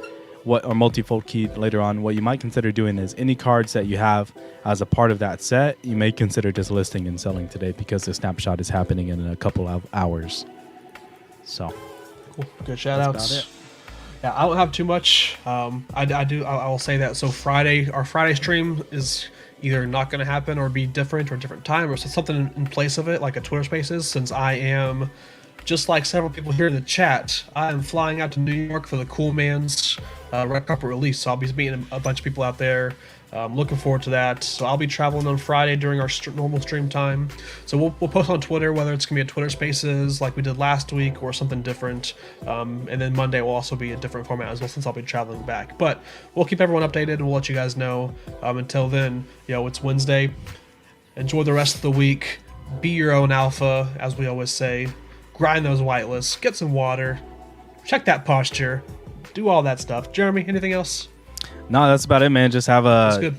or multi-fold key later on, what you might consider doing is any cards that you have as a part of that set, you may consider just listing and selling today because the snapshot is happening in a couple of hours. So cool. Good shout outs. Yeah, I don't have too much. I will say that. So our Friday stream is either not going to happen or be different or different time or something in place of it, like a Twitter Spaces, since I am, just like several people here in the chat, I am flying out to New York for the Cool Man's Red Carpet release. So I'll be meeting a bunch of people out there. Looking forward to that. So I'll be traveling on Friday during our normal stream time. So we'll post on Twitter whether it's going to be a Twitter Spaces like we did last week or something different. And then Monday will also be a different format as well, since I'll be traveling back. But we'll keep everyone updated and we'll let you guys know. Until then, it's Wednesday. Enjoy the rest of the week. Be your own alpha, as we always say. Grind those whitelists. Get some water. Check that posture. Do all that stuff. Jeremy, anything else? No, that's about it, man. Just have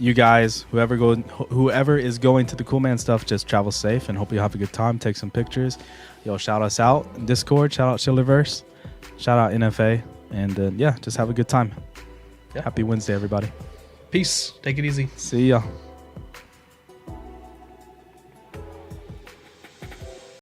you guys, whoever is going to the Cool Man stuff, just travel safe and hope you have a good time. Take some pictures. Shout us out in Discord. Shout out Shillerverse. Shout out NFA. And just have a good time. Yeah. Happy Wednesday, everybody. Peace. Take it easy. See ya.